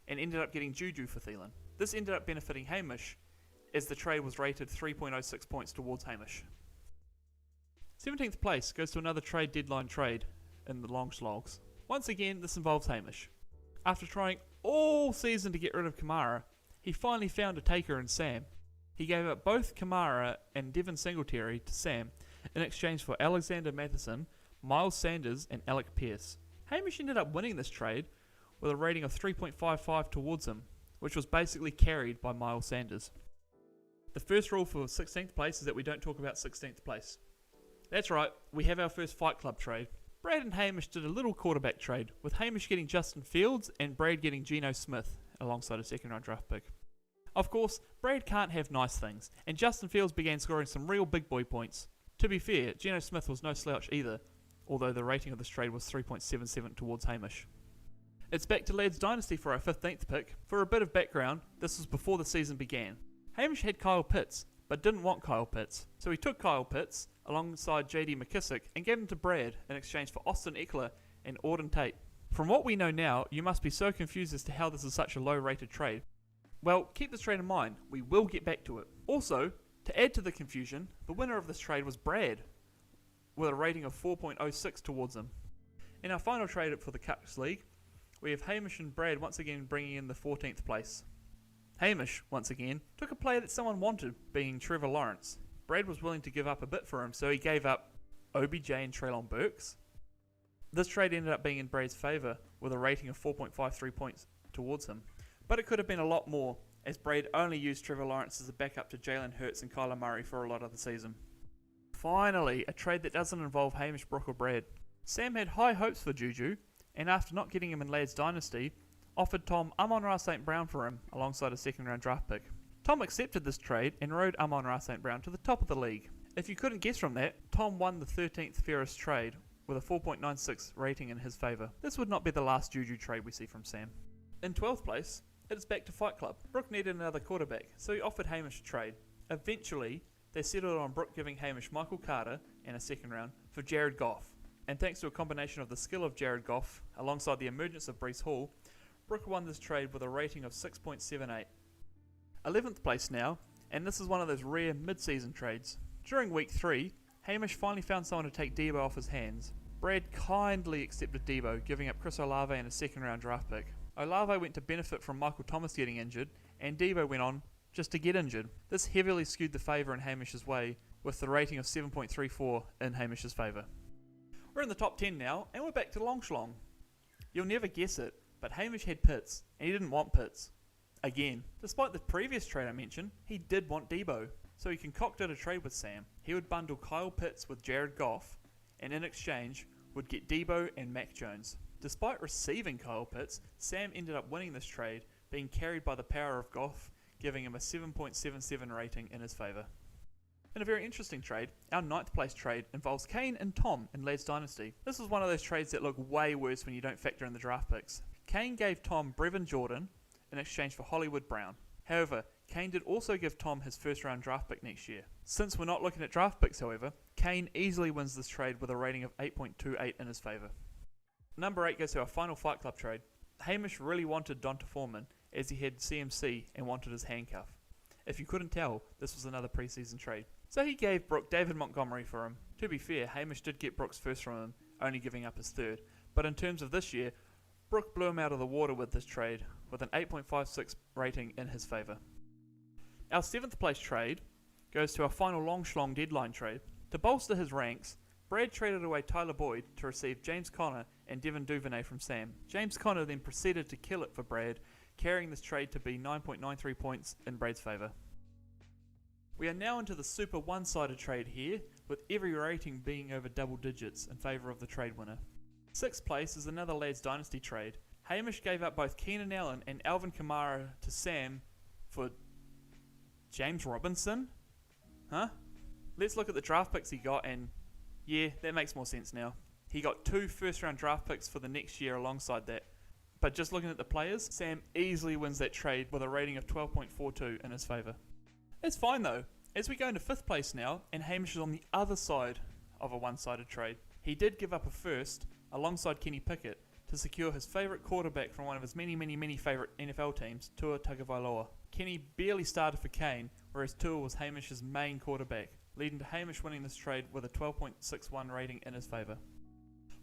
and ended up getting Juju for Thielen. This ended up benefiting Hamish, as the trade was rated 3.06 points towards Hamish. 17th place goes to another trade deadline trade in the Long Slogs. Once again, this involves Hamish. After trying all season to get rid of Kamara, he finally found a taker in Sam. He gave up both Kamara and Devin Singletary to Sam in exchange for Alexander Matheson, Miles Sanders, and Alec Pierce. Hamish ended up winning this trade with a rating of 3.55 towards him, which was basically carried by Miles Sanders. The first rule for 16th place is that we don't talk about 16th place. That's right, we have our first Fight Club trade. Brad and Hamish did a little quarterback trade, with Hamish getting Justin Fields and Brad getting Geno Smith alongside a second round draft pick. Of course, Brad can't have nice things, and Justin Fields began scoring some real big boy points. To be fair, Geno Smith was no slouch either, although the rating of this trade was 3.77 towards Hamish. It's back to Lads Dynasty for our 15th pick. For a bit of background, this was before the season began. Hamish had Kyle Pitts, but didn't want Kyle Pitts, so he took Kyle Pitts alongside JD McKissick and gave him to Brad in exchange for Austin Eckler and Auden Tate. From what we know now, you must be so confused as to how this is such a low rated trade. Well, keep this trade in mind, we will get back to it. Also, to add to the confusion, the winner of this trade was Brad, with a rating of 4.06 towards him. In our final trade for the Cups League, we have Hamish and Brad once again bringing in the 14th place. Hamish, once again, took a player that someone wanted, being Trevor Lawrence. Brad was willing to give up a bit for him, so he gave up OBJ and Treylon Burks. This trade ended up being in Brad's favour, with a rating of 4.53 points towards him. But it could have been a lot more, as Brad only used Trevor Lawrence as a backup to Jalen Hurts and Kyler Murray for a lot of the season. Finally, a trade that doesn't involve Hamish, Brooke or Brad. Sam had high hopes for Juju, and after not getting him in Lads Dynasty, offered Tom Amon-Ra St. Brown for him, alongside a second round draft pick. Tom accepted this trade and rode Amon-Ra St. Brown to the top of the league. If you couldn't guess from that, Tom won the 13th fairest trade, with a 4.96 rating in his favour. This would not be the last Juju trade we see from Sam. In 12th place, it is back to Fight Club. Brooke needed another quarterback, so he offered Hamish a trade. Eventually, they settled on Brooke giving Hamish Michael Carter and a second round for Jared Goff. And thanks to a combination of the skill of Jared Goff alongside the emergence of Breece Hall, Brooke won this trade with a rating of 6.78. 11th place now, and this is one of those rare mid-season trades. During week 3, Hamish finally found someone to take Debo off his hands. Brad kindly accepted Debo, giving up Chris Olave and a second round draft pick. Olave went to benefit from Michael Thomas getting injured, and Debo went on just to get injured. This heavily skewed the favour in Hamish's way, with the rating of 7.34 in Hamish's favour. We're in the top 10 now, and we're back to long schlong. You'll never guess it, but Hamish had Pitts, and he didn't want Pitts. Again, despite the previous trade I mentioned, he did want Debo, so he concocted a trade with Sam. He would bundle Kyle Pitts with Jared Goff, and in exchange would get Debo and Mac Jones. Despite receiving Kyle Pitts, Sam ended up winning this trade, being carried by the power of Goff, giving him a 7.77 rating in his favour. In a very interesting trade, our 9th place trade involves Kane and Tom in Lads Dynasty. This is one of those trades that look way worse when you don't factor in the draft picks. Kane gave Tom Brevin Jordan in exchange for Hollywood Brown. However, Kane did also give Tom his first round draft pick next year. Since we're not looking at draft picks, however, Kane easily wins this trade with a rating of 8.28 in his favour. Number 8 goes to our final Fight Club trade. Hamish really wanted Donta Foreman, as he had CMC and wanted his handcuff. If you couldn't tell, this was another preseason trade. So he gave Brooke David Montgomery for him. To be fair, Hamish did get Brooks first from him, only giving up his third. But in terms of this year, Brooke blew him out of the water with this trade, with an 8.56 rating in his favour. Our 7th place trade goes to our final long schlong deadline trade. To bolster his ranks, Brad traded away Tyler Boyd to receive James Conner and Devin Duvernay from Sam. James Conner then proceeded to kill it for Brad, carrying this trade to be 9.93 points in Brad's favour. We are now into the super one-sided trade here, with every rating being over double digits in favour of the trade winner. 6th place is another Lads Dynasty trade. Hamish gave up both Keenan Allen and Alvin Kamara to Sam for James Robinson? Huh? Let's look at the draft picks he got, and yeah, that makes more sense now. He got 2 first round draft picks for the next year alongside that. But just looking at the players, Sam easily wins that trade with a rating of 12.42 in his favour. It's fine though, as we go into 5th place now, and Hamish is on the other side of a one-sided trade. He did give up a first, alongside Kenny Pickett, to secure his favourite quarterback from one of his many favourite NFL teams, Tua Tagovailoa. Kenny barely started for Kane, whereas Tua was Hamish's main quarterback, leading to Hamish winning this trade with a 12.61 rating in his favour.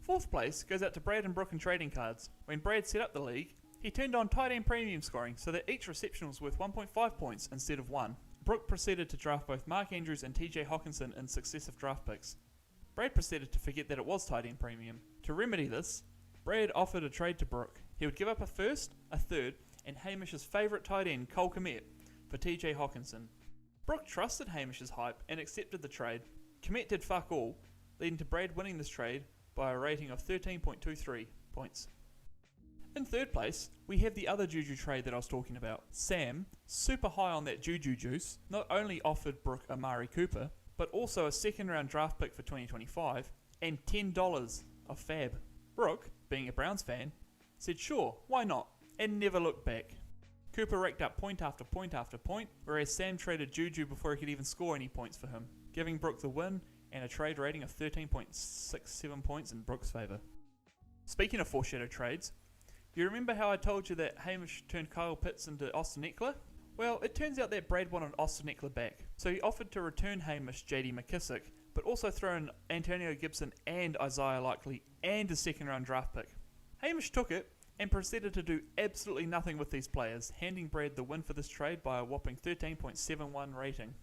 4th place goes out to Brad and Brooke in trading cards. When Brad set up the league, he turned on tight end premium scoring so that each reception was worth 1.5 points instead of 1. Brooke proceeded to draft both Mark Andrews and TJ Hawkinson in successive draft picks. Brad proceeded to forget that it was tight end premium. To remedy this, Brad offered a trade to Brooke. He would give up a first, a third, and Hamish's favourite tight end, Cole Kmet, for TJ Hawkinson. Brooke trusted Hamish's hype and accepted the trade. Kmet did fuck all, leading to Brad winning this trade by a rating of 13.23 points. In 3rd place, we have the other Juju trade that I was talking about. Sam, super high on that Juju juice, not only offered Brooke Amari Cooper, but also a second round draft pick for 2025 and $10 of fab. Brooke, being a Browns fan, said sure, why not, and never looked back. Cooper racked up point after point after point, whereas Sam traded Juju before he could even score any points for him, giving Brooke the win and a trade rating of 13.67 points in Brooke's favour. Speaking of foreshadow trades, you remember how I told you that Hamish turned Kyle Pitts into Austin Eckler? Well, it turns out that Brad wanted Austin Eckler back, so he offered to return Hamish JD McKissick, but also throw in Antonio Gibson and Isaiah Likely and a second round draft pick. Hamish took it and proceeded to do absolutely nothing with these players, handing Brad the win for this trade by a whopping 13.71 rating.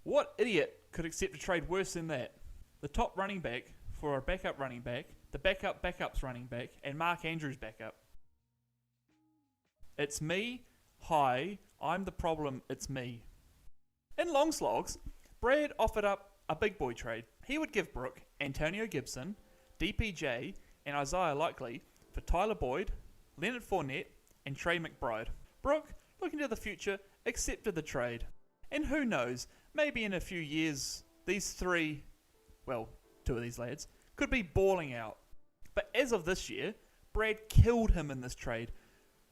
What idiot could accept a trade worse than that? The top running back for a backup running back, the backup's running back, and Mark Andrews' backup. It's me. Hi, I'm the problem. It's me. In long slogs, Brad offered up a big boy trade. He would give Brooke Antonio Gibson, DPJ, and Isaiah Likely for Tyler Boyd, Leonard Fournette, and Trey McBride. Brooke, looking to the future, accepted the trade. And who knows, maybe in a few years, these three, well, 2 of these lads, could be balling out. But as of this year, Brad killed him in this trade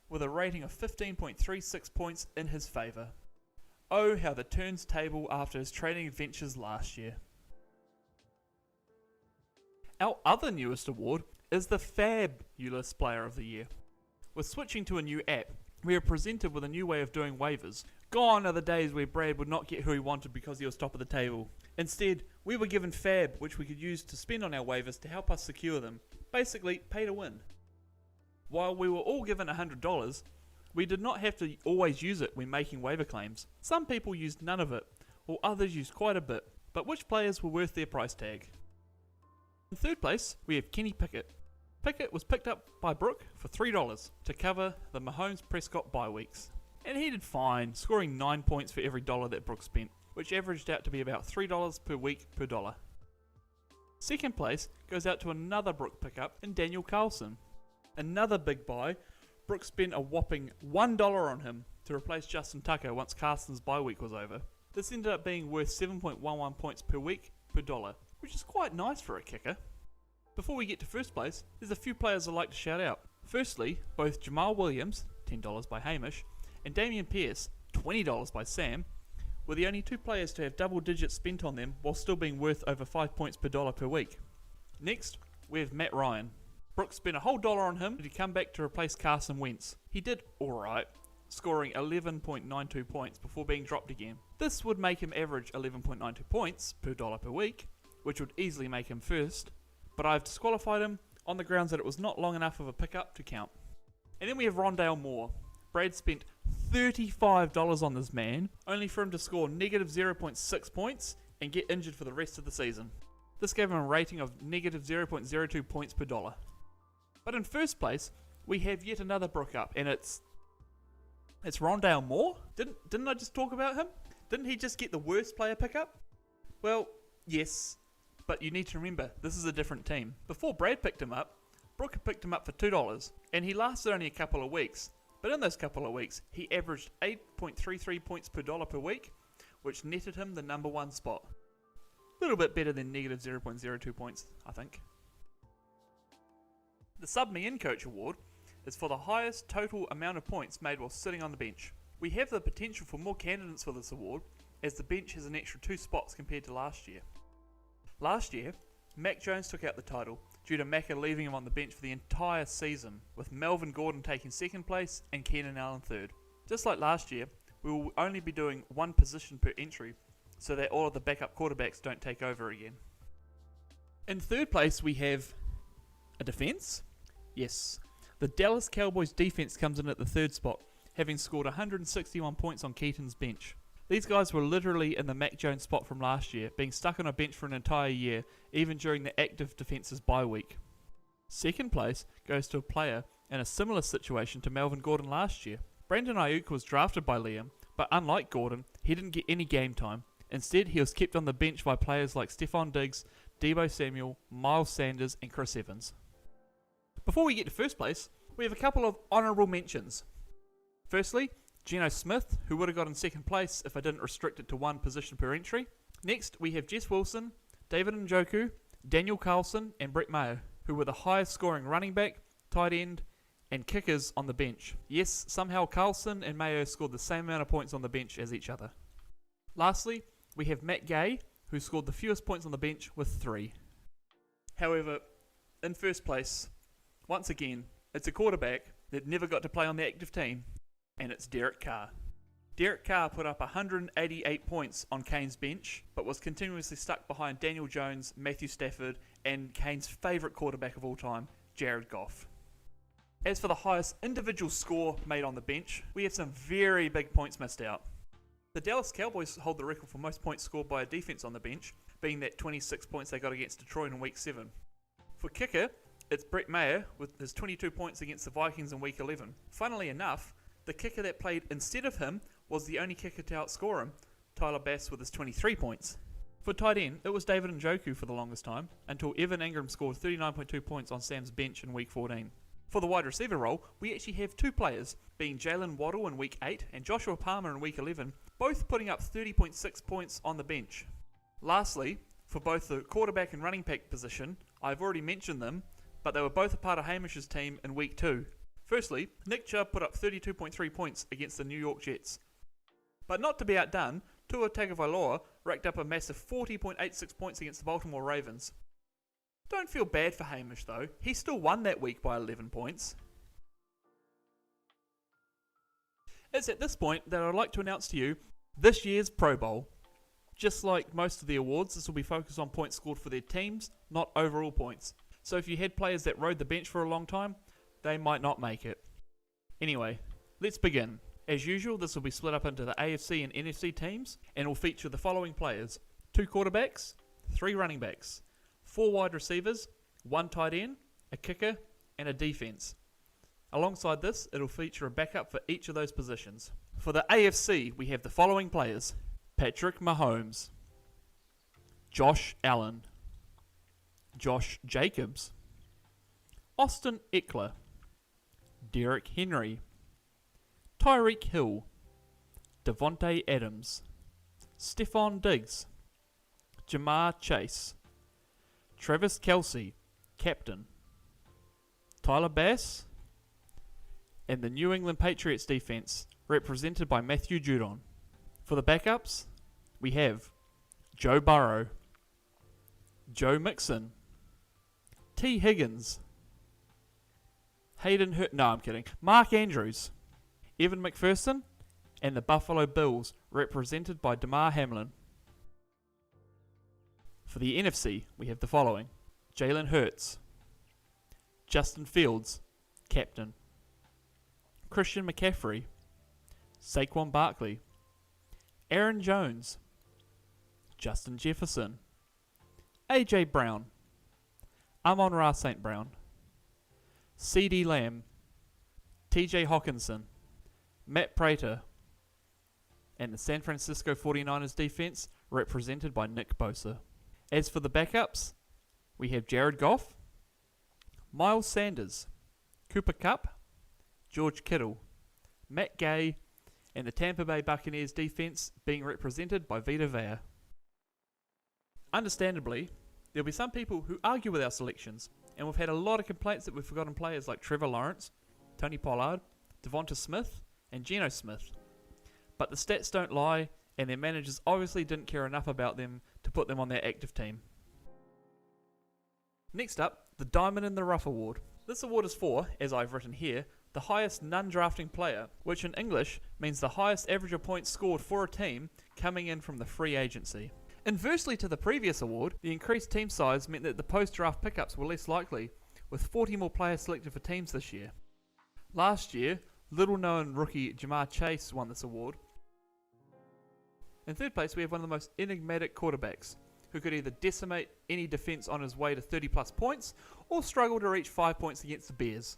with a rating of 15.36 points in his favour. Oh, how the turns table after his trading adventures last year. Our other newest award is the Fabulous Player of the Year. With switching to a new app, we are presented with a new way of doing waivers. Gone are the days where Brad would not get who he wanted because he was top of the table. Instead, we were given fab, which we could use to spend on our waivers to help us secure them. Basically, pay to win. While we were all given $100, we did not have to always use it when making waiver claims. Some people used none of it, while others used quite a bit, but which players were worth their price tag? In third place, we have Kenny Pickett. Pickett was picked up by Brooke for $3 to cover the Mahomes-Prescott bye weeks. And he did fine, scoring 9 points for every dollar that Brooke spent, which averaged out to be about $3 per week per dollar. Second place goes out to another Brooke pickup in Daniel Carlson. Another big buy, Brooke spent a whopping $1 on him to replace Justin Tucker once Carlson's bye week was over. This ended up being worth 7.11 points per week per dollar, which is quite nice for a kicker. Before we get to first place, there's a few players I'd like to shout out. Firstly, both Jamal Williams, $10 by Hamish, and Damian Pierce, $20 by Sam, were the only two players to have double digits spent on them while still being worth over 5 points per dollar per week. Next, we have Matt Ryan. Brooks spent a whole dollar on him to come back to replace Carson Wentz. He did alright, scoring 11.92 points before being dropped again. This would make him average 11.92 points per dollar per week, which would easily make him first, but I've disqualified him on the grounds that it was not long enough of a pickup to count. And then we have Rondale Moore. Brad spent $35 on this man, only for him to score negative 0.6 points and get injured for the rest of the season. This gave him a rating of negative 0.02 points per dollar. But in first place, we have yet another Brook up, and it's Rondale Moore? Didn't I just talk about him? Didn't he just get the worst player pickup? Well, yes, but you need to remember, this is a different team. Before Brad picked him up, Brooke picked him up for $2, and he lasted only a couple of weeks. But in those couple of weeks, he averaged 8.33 points per dollar per week, which netted him the number one spot. A little bit better than negative 0.02 points, I think. The Sub Me In Coach Award is for the highest total amount of points made while sitting on the bench. We have the potential for more candidates for this award, as the bench has an extra 2 spots compared to last year. Last year, Mac Jones took out the title due to Macca leaving him on the bench for the entire season, with Melvin Gordon taking second place and Keenan Allen third. Just like last year, we will only be doing one position per entry, so that all of the backup quarterbacks don't take over again. In third place, we have a defense. Yes, the Dallas Cowboys defense comes in at the third spot, having scored 161 points on Keaton's bench. These guys were literally in the Mac Jones spot from last year, being stuck on a bench for an entire year, even during the active defense's bye week. Second place goes to a player in a similar situation to Melvin Gordon last year. Brandon Ayuk was drafted by Liam, but unlike Gordon, he didn't get any game time. Instead, he was kept on the bench by players like Stephon Diggs, Deebo Samuel, Miles Sanders, and Chris Evans. Before we get to first place, we have a couple of honourable mentions. Firstly, Geno Smith, who would have got in second place if I didn't restrict it to one position per entry. Next, we have Jess Wilson, David Njoku, Daniel Carlson, and Brett Maher, who were the highest scoring running back, tight end, and kickers on the bench. Yes, somehow Carlson and Maher scored the same amount of points on the bench as each other. Lastly, we have Matt Gay, who scored the fewest points on the bench with 3. However, in first place, once again, it's a quarterback that never got to play on the active team, and it's Derek Carr. Derek Carr put up 188 points on Kane's bench, but was continuously stuck behind Daniel Jones, Matthew Stafford, and Kane's favourite quarterback of all time, Jared Goff. As for the highest individual score made on the bench, we have some very big points missed out. The Dallas Cowboys hold the record for most points scored by a defense on the bench, being that 26 points they got against Detroit in Week 7. For kicker, it's Brett Maher with his 22 points against the Vikings in Week 11. Funnily enough, the kicker that played instead of him was the only kicker to outscore him, Tyler Bass with his 23 points. For tight end, it was David Njoku for the longest time, until Evan Ingram scored 39.2 points on Sam's bench in Week 14. For the wide receiver role, we actually have 2 players, being Jalen Waddle in Week 8 and Joshua Palmer in Week 11, both putting up 30.6 points on the bench. Lastly, for both the quarterback and running back position, I've already mentioned them, but they were both a part of Hamish's team in Week 2. Firstly, Nick Chubb put up 32.3 points against the New York Jets. But not to be outdone, Tua Tagovailoa racked up a massive 40.86 points against the Baltimore Ravens. Don't feel bad for Hamish though, he still won that week by 11 points. It's at this point that I'd like to announce to you this year's Pro Bowl. Just like most of the awards, this will be focused on points scored for their teams, not overall points. So if you had players that rode the bench for a long time, they might not make it. Anyway, let's begin. As usual, this will be split up into the AFC and NFC teams, and will feature the following players: 2 quarterbacks, 3 running backs, 4 wide receivers, 1 tight end, a kicker, and a defense. Alongside this, it'll feature a backup for each of those positions. For the AFC, we have the following players: Patrick Mahomes, Josh Allen, Josh Jacobs, Austin Eckler, Derrick Henry, Tyreek Hill, Devontae Adams, Stephon Diggs, Jamar Chase, Travis Kelce, captain, Tyler Bass, and the New England Patriots defense, represented by Matthew Judon. For the backups, we have Joe Burrow, Joe Mixon, T. Higgins, Mark Andrews, Evan McPherson, and the Buffalo Bills, represented by Damar Hamlin. For the NFC, we have the following: Jalen Hurts, Justin Fields, captain, Christian McCaffrey, Saquon Barkley, Aaron Jones, Justin Jefferson, AJ Brown, Amon-Ra St. Brown, CeeDee Lamb, TJ Hawkinson, Matt Prater, and the San Francisco 49ers defense, represented by Nick Bosa. As for the backups, we have Jared Goff, Miles Sanders, Cooper Kupp, George Kittle, Matt Gay, and the Tampa Bay Buccaneers defense being represented by Vita Vea. Understandably, there'll be some people who argue with our selections, and we've had a lot of complaints that we've forgotten players like Trevor Lawrence, Tony Pollard, Devonta Smith, and Geno Smith. But the stats don't lie, and their managers obviously didn't care enough about them to put them on their active team. Next up, the Diamond in the Rough Award. This award is for, as I've written here, the highest non-drafting player, which in English means the highest average of points scored for a team coming in from the free agency. Inversely to the previous award, the increased team size meant that the post-draft pickups were less likely, with 40 more players selected for teams this year. Last year, little-known rookie Jamar Chase won this award. In third place, we have one of the most enigmatic quarterbacks, who could either decimate any defense on his way to 30-plus points, or struggle to reach 5 points against the Bears.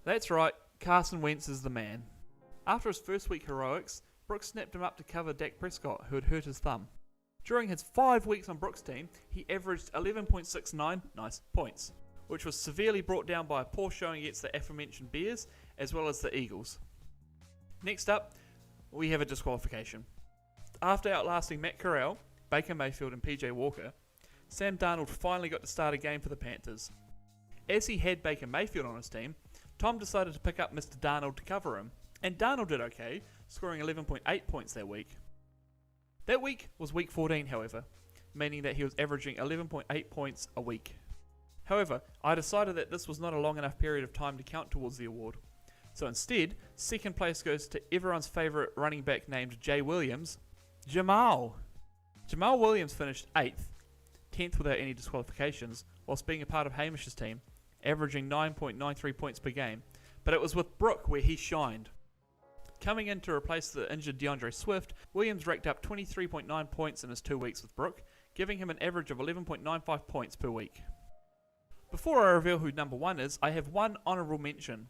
That's right, Carson Wentz is the man. After his first week heroics, Brooks snapped him up to cover Dak Prescott, who had hurt his thumb. During his 5 weeks on Brooks' team, he averaged 11.69 points, which was severely brought down by a poor showing against the aforementioned Bears, as well as the Eagles. Next up, we have a disqualification. After outlasting Matt Corral, Baker Mayfield and PJ Walker, Sam Darnold finally got to start a game for the Panthers. As he had Baker Mayfield on his team, Tom decided to pick up Mr. Darnold to cover him, and Darnold did okay, scoring 11.8 points that week. That week was week 14, however, meaning that he was averaging 11.8 points a week. However, I decided that this was not a long enough period of time to count towards the award. So instead, second place goes to everyone's favourite running back named Jay Williams, Jamal. Jamal Williams finished 8th, 10th without any disqualifications, whilst being a part of Hamish's team, averaging 9.93 points per game, but it was with Brooke where he shined. Coming in to replace the injured DeAndre Swift, Williams racked up 23.9 points in his 2 weeks with Brooke, giving him an average of 11.95 points per week. Before I reveal who number 1 is, I have one honourable mention.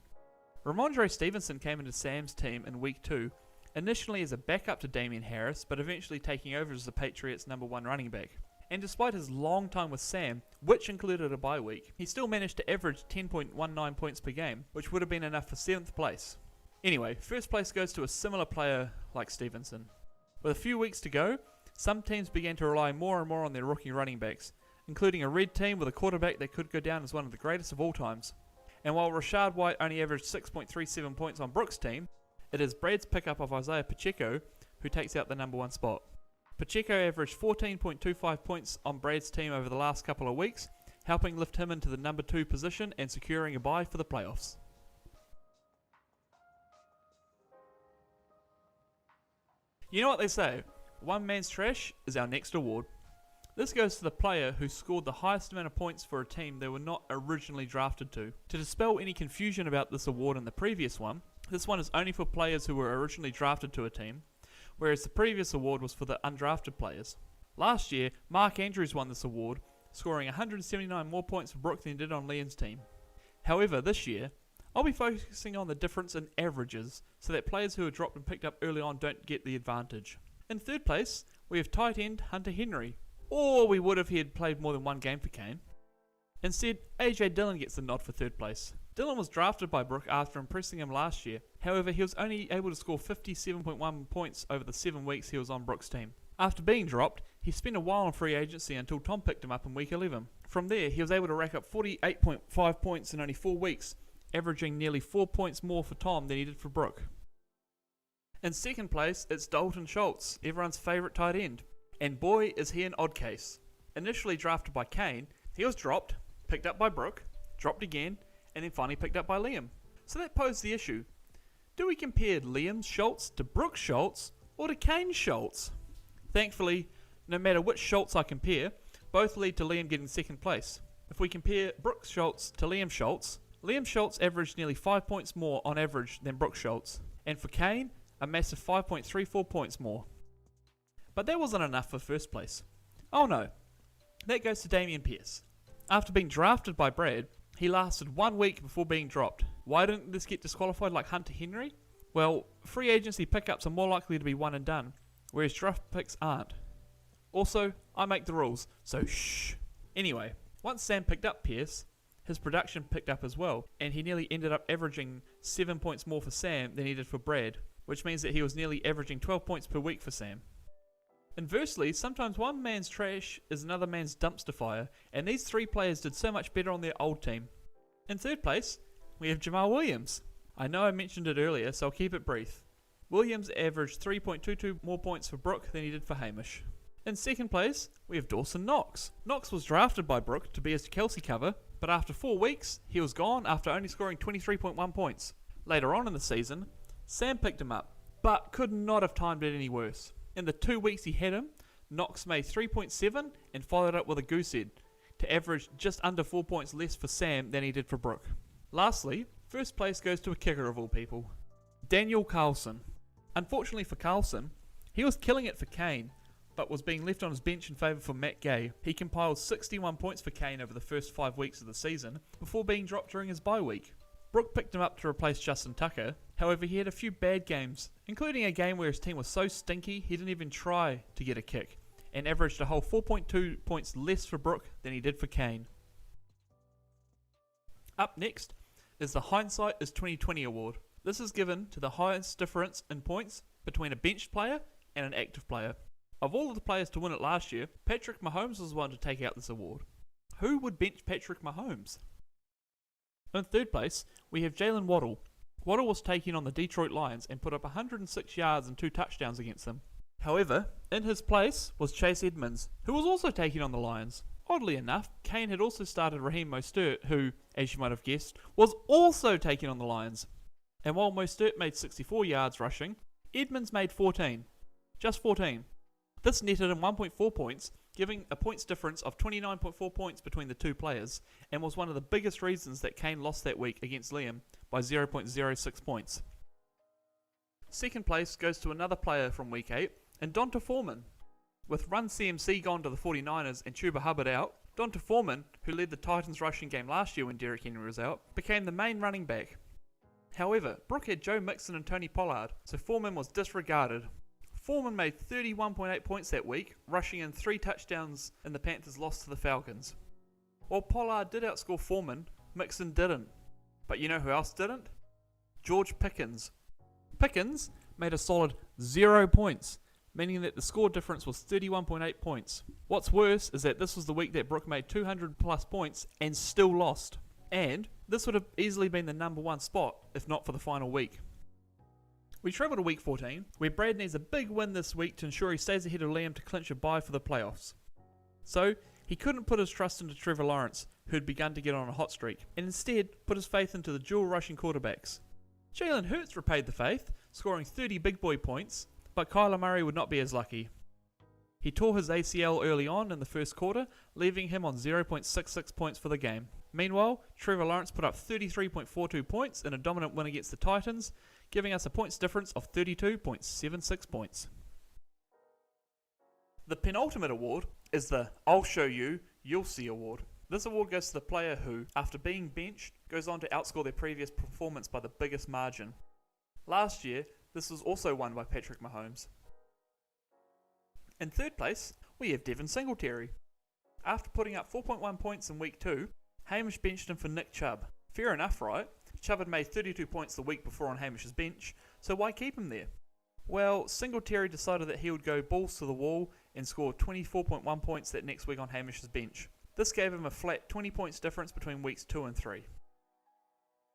Ramondre Stevenson came into Sam's team in week 2, initially as a backup to Damian Harris, but eventually taking over as the Patriots' number 1 running back. And despite his long time with Sam, which included a bye week, he still managed to average 10.19 points per game, which would have been enough for 7th place. Anyway, first place goes to a similar player like Stevenson. With a few weeks to go, some teams began to rely more and more on their rookie running backs, including a red team with a quarterback that could go down as one of the greatest of all times. And while Rashad White only averaged 6.37 points on Brooks' team, it is Brad's pickup of Isaiah Pacheco who takes out the number 1 spot. Pacheco averaged 14.25 points on Brad's team over the last couple of weeks, helping lift him into the number 2 position and securing a bye for the playoffs. You know what they say, One Man's Trash is our next award. This goes to the player who scored the highest amount of points for a team they were not originally drafted to. To dispel any confusion about this award and the previous one, this one is only for players who were originally drafted to a team, whereas the previous award was for the undrafted players. Last year, Mark Andrews won this award, scoring 179 more points for Brook than he did on Liam's team. However, this year, I'll be focusing on the difference in averages, so that players who are dropped and picked up early on don't get the advantage. In third place, we have tight end Hunter Henry, or we would if he had played more than one game for Kane. Instead, AJ Dillon gets the nod for third place. Dillon was drafted by Brook after impressing him last year. However, he was only able to score 57.1 points over the 7 weeks he was on Brook's team. After being dropped, he spent a while on free agency until Tom picked him up in week 11. From there, he was able to rack up 48.5 points in only 4 weeks, averaging nearly 4 points more for Tom than he did for Brook. In second place, it's Dalton Schultz, everyone's favourite tight end. And boy, is he an odd case. Initially drafted by Kane, he was dropped, picked up by Brook, dropped again, and then finally picked up by Liam. So that posed the issue. Do we compare Liam Schultz to Brook Schultz, or to Kane Schultz? Thankfully, no matter which Schultz I compare, both lead to Liam getting second place. If we compare Brook Schultz to Liam Schultz averaged nearly 5 points more on average than Brook Schultz. And for Kane, a massive 5.34 points more. But that wasn't enough for first place. Oh no, that goes to Damian Pearce. After being drafted by Brad, he lasted 1 week before being dropped. Why didn't this get disqualified like Hunter Henry? Well, free agency pickups are more likely to be one and done, whereas draft picks aren't. Also, I make the rules, so shh. Anyway, once Sam picked up Pearce, his production picked up as well, and he nearly ended up averaging 7 points more for Sam than he did for Brad, which means that he was nearly averaging 12 points per week for Sam. Inversely, sometimes one man's trash is another man's dumpster fire, and these 3 players did so much better on their old team. In third place, we have Jamal Williams. I know I mentioned it earlier, so I'll keep it brief. Williams averaged 3.22 more points for Brook than he did for Hamish. In second place, we have Dawson Knox. Knox was drafted by Brook to be his Kelsey cover, but after 4 weeks, he was gone after only scoring 23.1 points. Later on in the season, Sam picked him up, but could not have timed it any worse. In the 2 weeks he had him, Knox made 3.7 and followed up with a goose egg to average just under 4 points less for Sam than he did for Brook. Lastly, first place goes to a kicker of all people, Daniel Carlson. Unfortunately for Carlson, he was killing it for Kane, but was being left on his bench in favour for Matt Gay. He compiled 61 points for Kane over the first 5 weeks of the season before being dropped during his bye week. Brook picked him up to replace Justin Tucker. However, he had a few bad games, including a game where his team was so stinky he didn't even try to get a kick, and averaged a whole 4.2 points less for Brook than he did for Kane. Up next is the Hindsight is 2020 award. This is given to the highest difference in points between a benched player and an active player. Of all of the players to win it last year, Patrick Mahomes was the one to take out this award. Who would bench Patrick Mahomes? In third place, we have Jalen Waddle. Waddle was taking on the Detroit Lions and put up 106 yards and 2 touchdowns against them. However, in his place was Chase Edmonds, who was also taking on the Lions. Oddly enough, Kane had also started Raheem Mostert, who, as you might have guessed, was also taking on the Lions. And while Mostert made 64 yards rushing, Edmonds made 14. Just 14. This netted him 1.4 points, giving a points difference of 29.4 points between the 2 players, and was one of the biggest reasons that Kane lost that week against Liam by 0.06 points. Second place goes to another player from week 8, and Donta Foreman. With Run CMC gone to the 49ers and Chuba Hubbard out, Donta Foreman, who led the Titans rushing game last year when Derrick Henry was out, became the main running back. However, Brook had Joe Mixon and Tony Pollard, so Foreman was disregarded. Foreman made 31.8 points that week, rushing in 3 touchdowns in the Panthers' loss to the Falcons. While Pollard did outscore Foreman, Mixon didn't. But you know who else didn't? George Pickens. Pickens made a solid 0 points, meaning that the score difference was 31.8 points. What's worse is that this was the week that Brook made 200 plus points and still lost. And this would have easily been the number 1 spot if not for the final week. We travel to week 14, where Brad needs a big win this week to ensure he stays ahead of Liam to clinch a bye for the playoffs. So, he couldn't put his trust into Trevor Lawrence, who had begun to get on a hot streak, and instead put his faith into the dual rushing quarterbacks. Jalen Hurts repaid the faith, scoring 30 big boy points, but Kyler Murray would not be as lucky. He tore his ACL early on in the first quarter, leaving him on 0.66 points for the game. Meanwhile, Trevor Lawrence put up 33.42 points in a dominant win against the Titans, giving us a points difference of 32.76 points. The penultimate award is the I'll show you, you'll see award. This award goes to the player who, after being benched, goes on to outscore their previous performance by the biggest margin. Last year, this was also won by Patrick Mahomes. In third place, we have Devin Singletary. After putting up 4.1 points in week 2, Hamish benched him for Nick Chubb. Fair enough, right? Chubb had made 32 points the week before on Hamish's bench, so why keep him there? Well, Singletary decided that he would go balls to the wall and score 24.1 points that next week on Hamish's bench. This gave him a flat 20 points difference between weeks 2 and 3.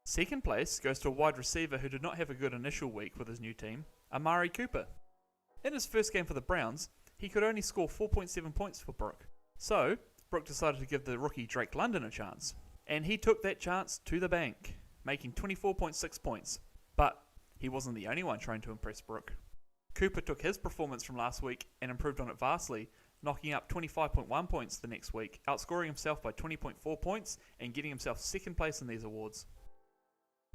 Second place goes to a wide receiver who did not have a good initial week with his new team, Amari Cooper. In his first game for the Browns, he could only score 4.7 points for Brooke. So, Brooke decided to give the rookie Drake London a chance. And he took that chance to the bank, making 24.6 points. But he wasn't the only one trying to impress Brooke. Cooper took his performance from last week and improved on it vastly, knocking up 25.1 points the next week, outscoring himself by 20.4 points and getting himself second place in these awards.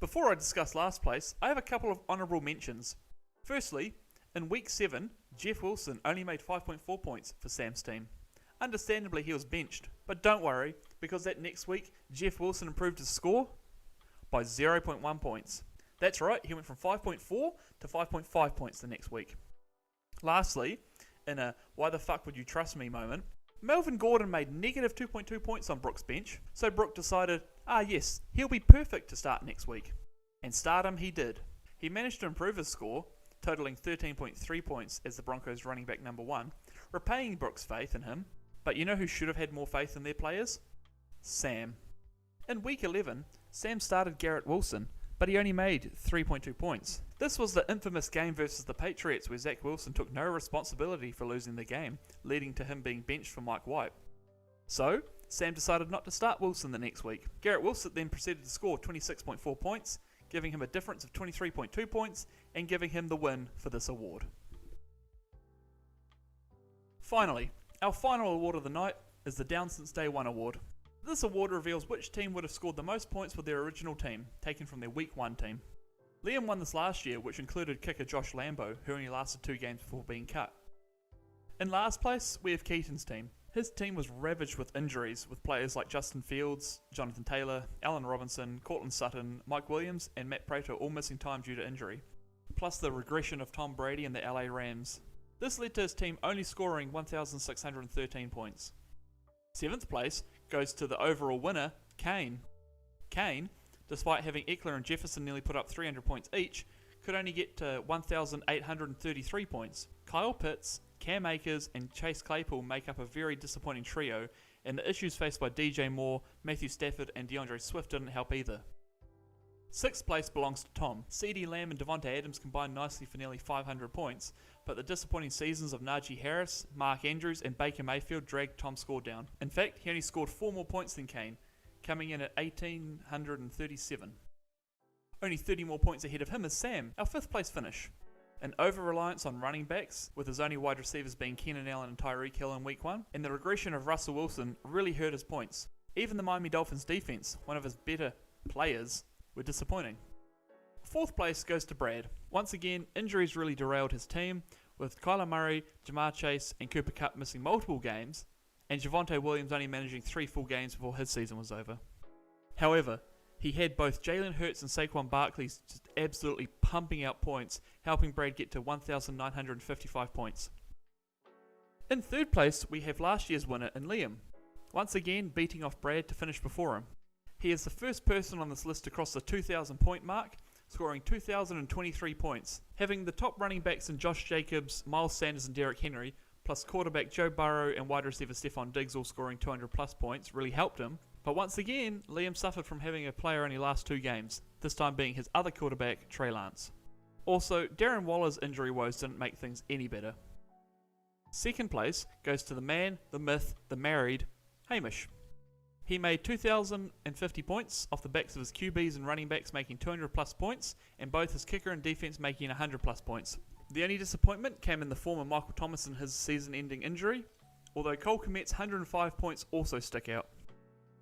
Before I discuss last place, I have a couple of honourable mentions. Firstly, in week 7, Jeff Wilson only made 5.4 points for Sam's team. Understandably, he was benched, but don't worry, because that next week, Jeff Wilson improved his score by 0.1 points. That's right, he went from 5.4 to 5.5 points the next week. Lastly, in a why the fuck would you trust me moment, Melvin Gordon made negative 2.2 points on Brooke's bench, so Brooke decided, yes, he'll be perfect to start next week. And start him he did. He managed to improve his score, totaling 13.3 points as the Broncos running back number 1, repaying Brooke's faith in him. But you know who should have had more faith in their players? Sam. In week 11, Sam started Garrett Wilson, but he only made 3.2 points. This was the infamous game versus the Patriots where Zach Wilson took no responsibility for losing the game, leading to him being benched for Mike White. So, Sam decided not to start Wilson the next week. Garrett Wilson then proceeded to score 26.4 points, giving him a difference of 23.2 points and giving him the win for this award. Finally, our final award of the night is the Down Since Day 1 award. This award reveals which team would have scored the most points with their original team, taken from their week 1 team. Liam won this last year, which included kicker Josh Lambo, who only lasted 2 games before being cut. In last place, we have Keaton's team. His team was ravaged with injuries, with players like Justin Fields, Jonathan Taylor, Allen Robinson, Cortland Sutton, Mike Williams, and Matt Prater all missing time due to injury, plus the regression of Tom Brady and the LA Rams. This led to his team only scoring 1,613 points. 7th place goes to the overall winner, Kane. Kane, despite having Eckler and Jefferson nearly put up 300 points each, could only get to 1,833 points. Kyle Pitts, Cam Akers and Chase Claypool make up a very disappointing trio, and the issues faced by DJ Moore, Matthew Stafford and DeAndre Swift didn't help either. 6th place belongs to Tom. CeeDee Lamb and Devontae Adams combined nicely for nearly 500 points, but the disappointing seasons of Najee Harris, Mark Andrews and Baker Mayfield dragged Tom's score down. In fact, he only scored 4 more points than Kane, coming in at 1,837. Only 30 more points ahead of him is Sam, our 5th place finish. An over-reliance on running backs, with his only wide receivers being Keenan Allen and Tyreek Hill in week 1, and the regression of Russell Wilson really hurt his points. Even the Miami Dolphins defense, one of his better players, were disappointing. 4th place goes to Brad. Once again, injuries really derailed his team, with Kyler Murray, Jamar Chase and Cooper Kupp missing multiple games, and Javonte Williams only managing 3 full games before his season was over. However, he had both Jalen Hurts and Saquon Barkley just absolutely pumping out points, helping Brad get to 1,955 points. In 3rd place, we have last year's winner in Liam, once again beating off Brad to finish before him. He is the first person on this list to cross the 2,000 point mark, scoring 2,023 points. Having the top running backs in Josh Jacobs, Miles Sanders and Derrick Henry, plus quarterback Joe Burrow and wide receiver Stephon Diggs all scoring 200 plus points really helped him. But once again, Liam suffered from having a player only last 2 games, this time being his other quarterback, Trey Lance. Also, Darren Waller's injury woes didn't make things any better. 2nd place goes to the man, the myth, the married, Hamish. He made 2,050 points off the backs of his QBs and running backs making 200 plus points, and both his kicker and defense making 100 plus points. The only disappointment came in the form of Michael Thomas and his season-ending injury, although Cole Kmet's 105 points also stick out.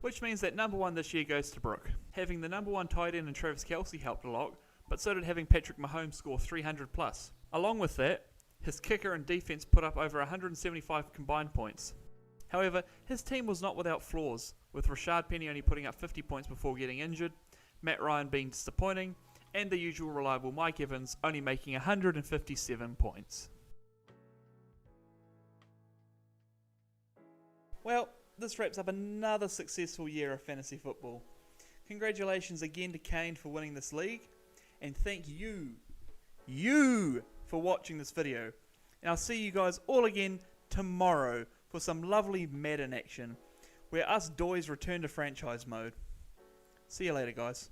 Which means that number 1 this year goes to Brooke. Having the number 1 tight end in Travis Kelce helped a lot, but so did having Patrick Mahomes score 300 plus. Along with that, his kicker and defense put up over 175 combined points. However, his team was not without flaws, with Rashad Penny only putting up 50 points before getting injured, Matt Ryan being disappointing, and the usual reliable Mike Evans only making 157 points. Well, this wraps up another successful year of fantasy football. Congratulations again to Kane for winning this league, and thank you for watching this video. And I'll see you guys all again tomorrow for some lovely Madden action, where us Doiz return to franchise mode. See you later, guys.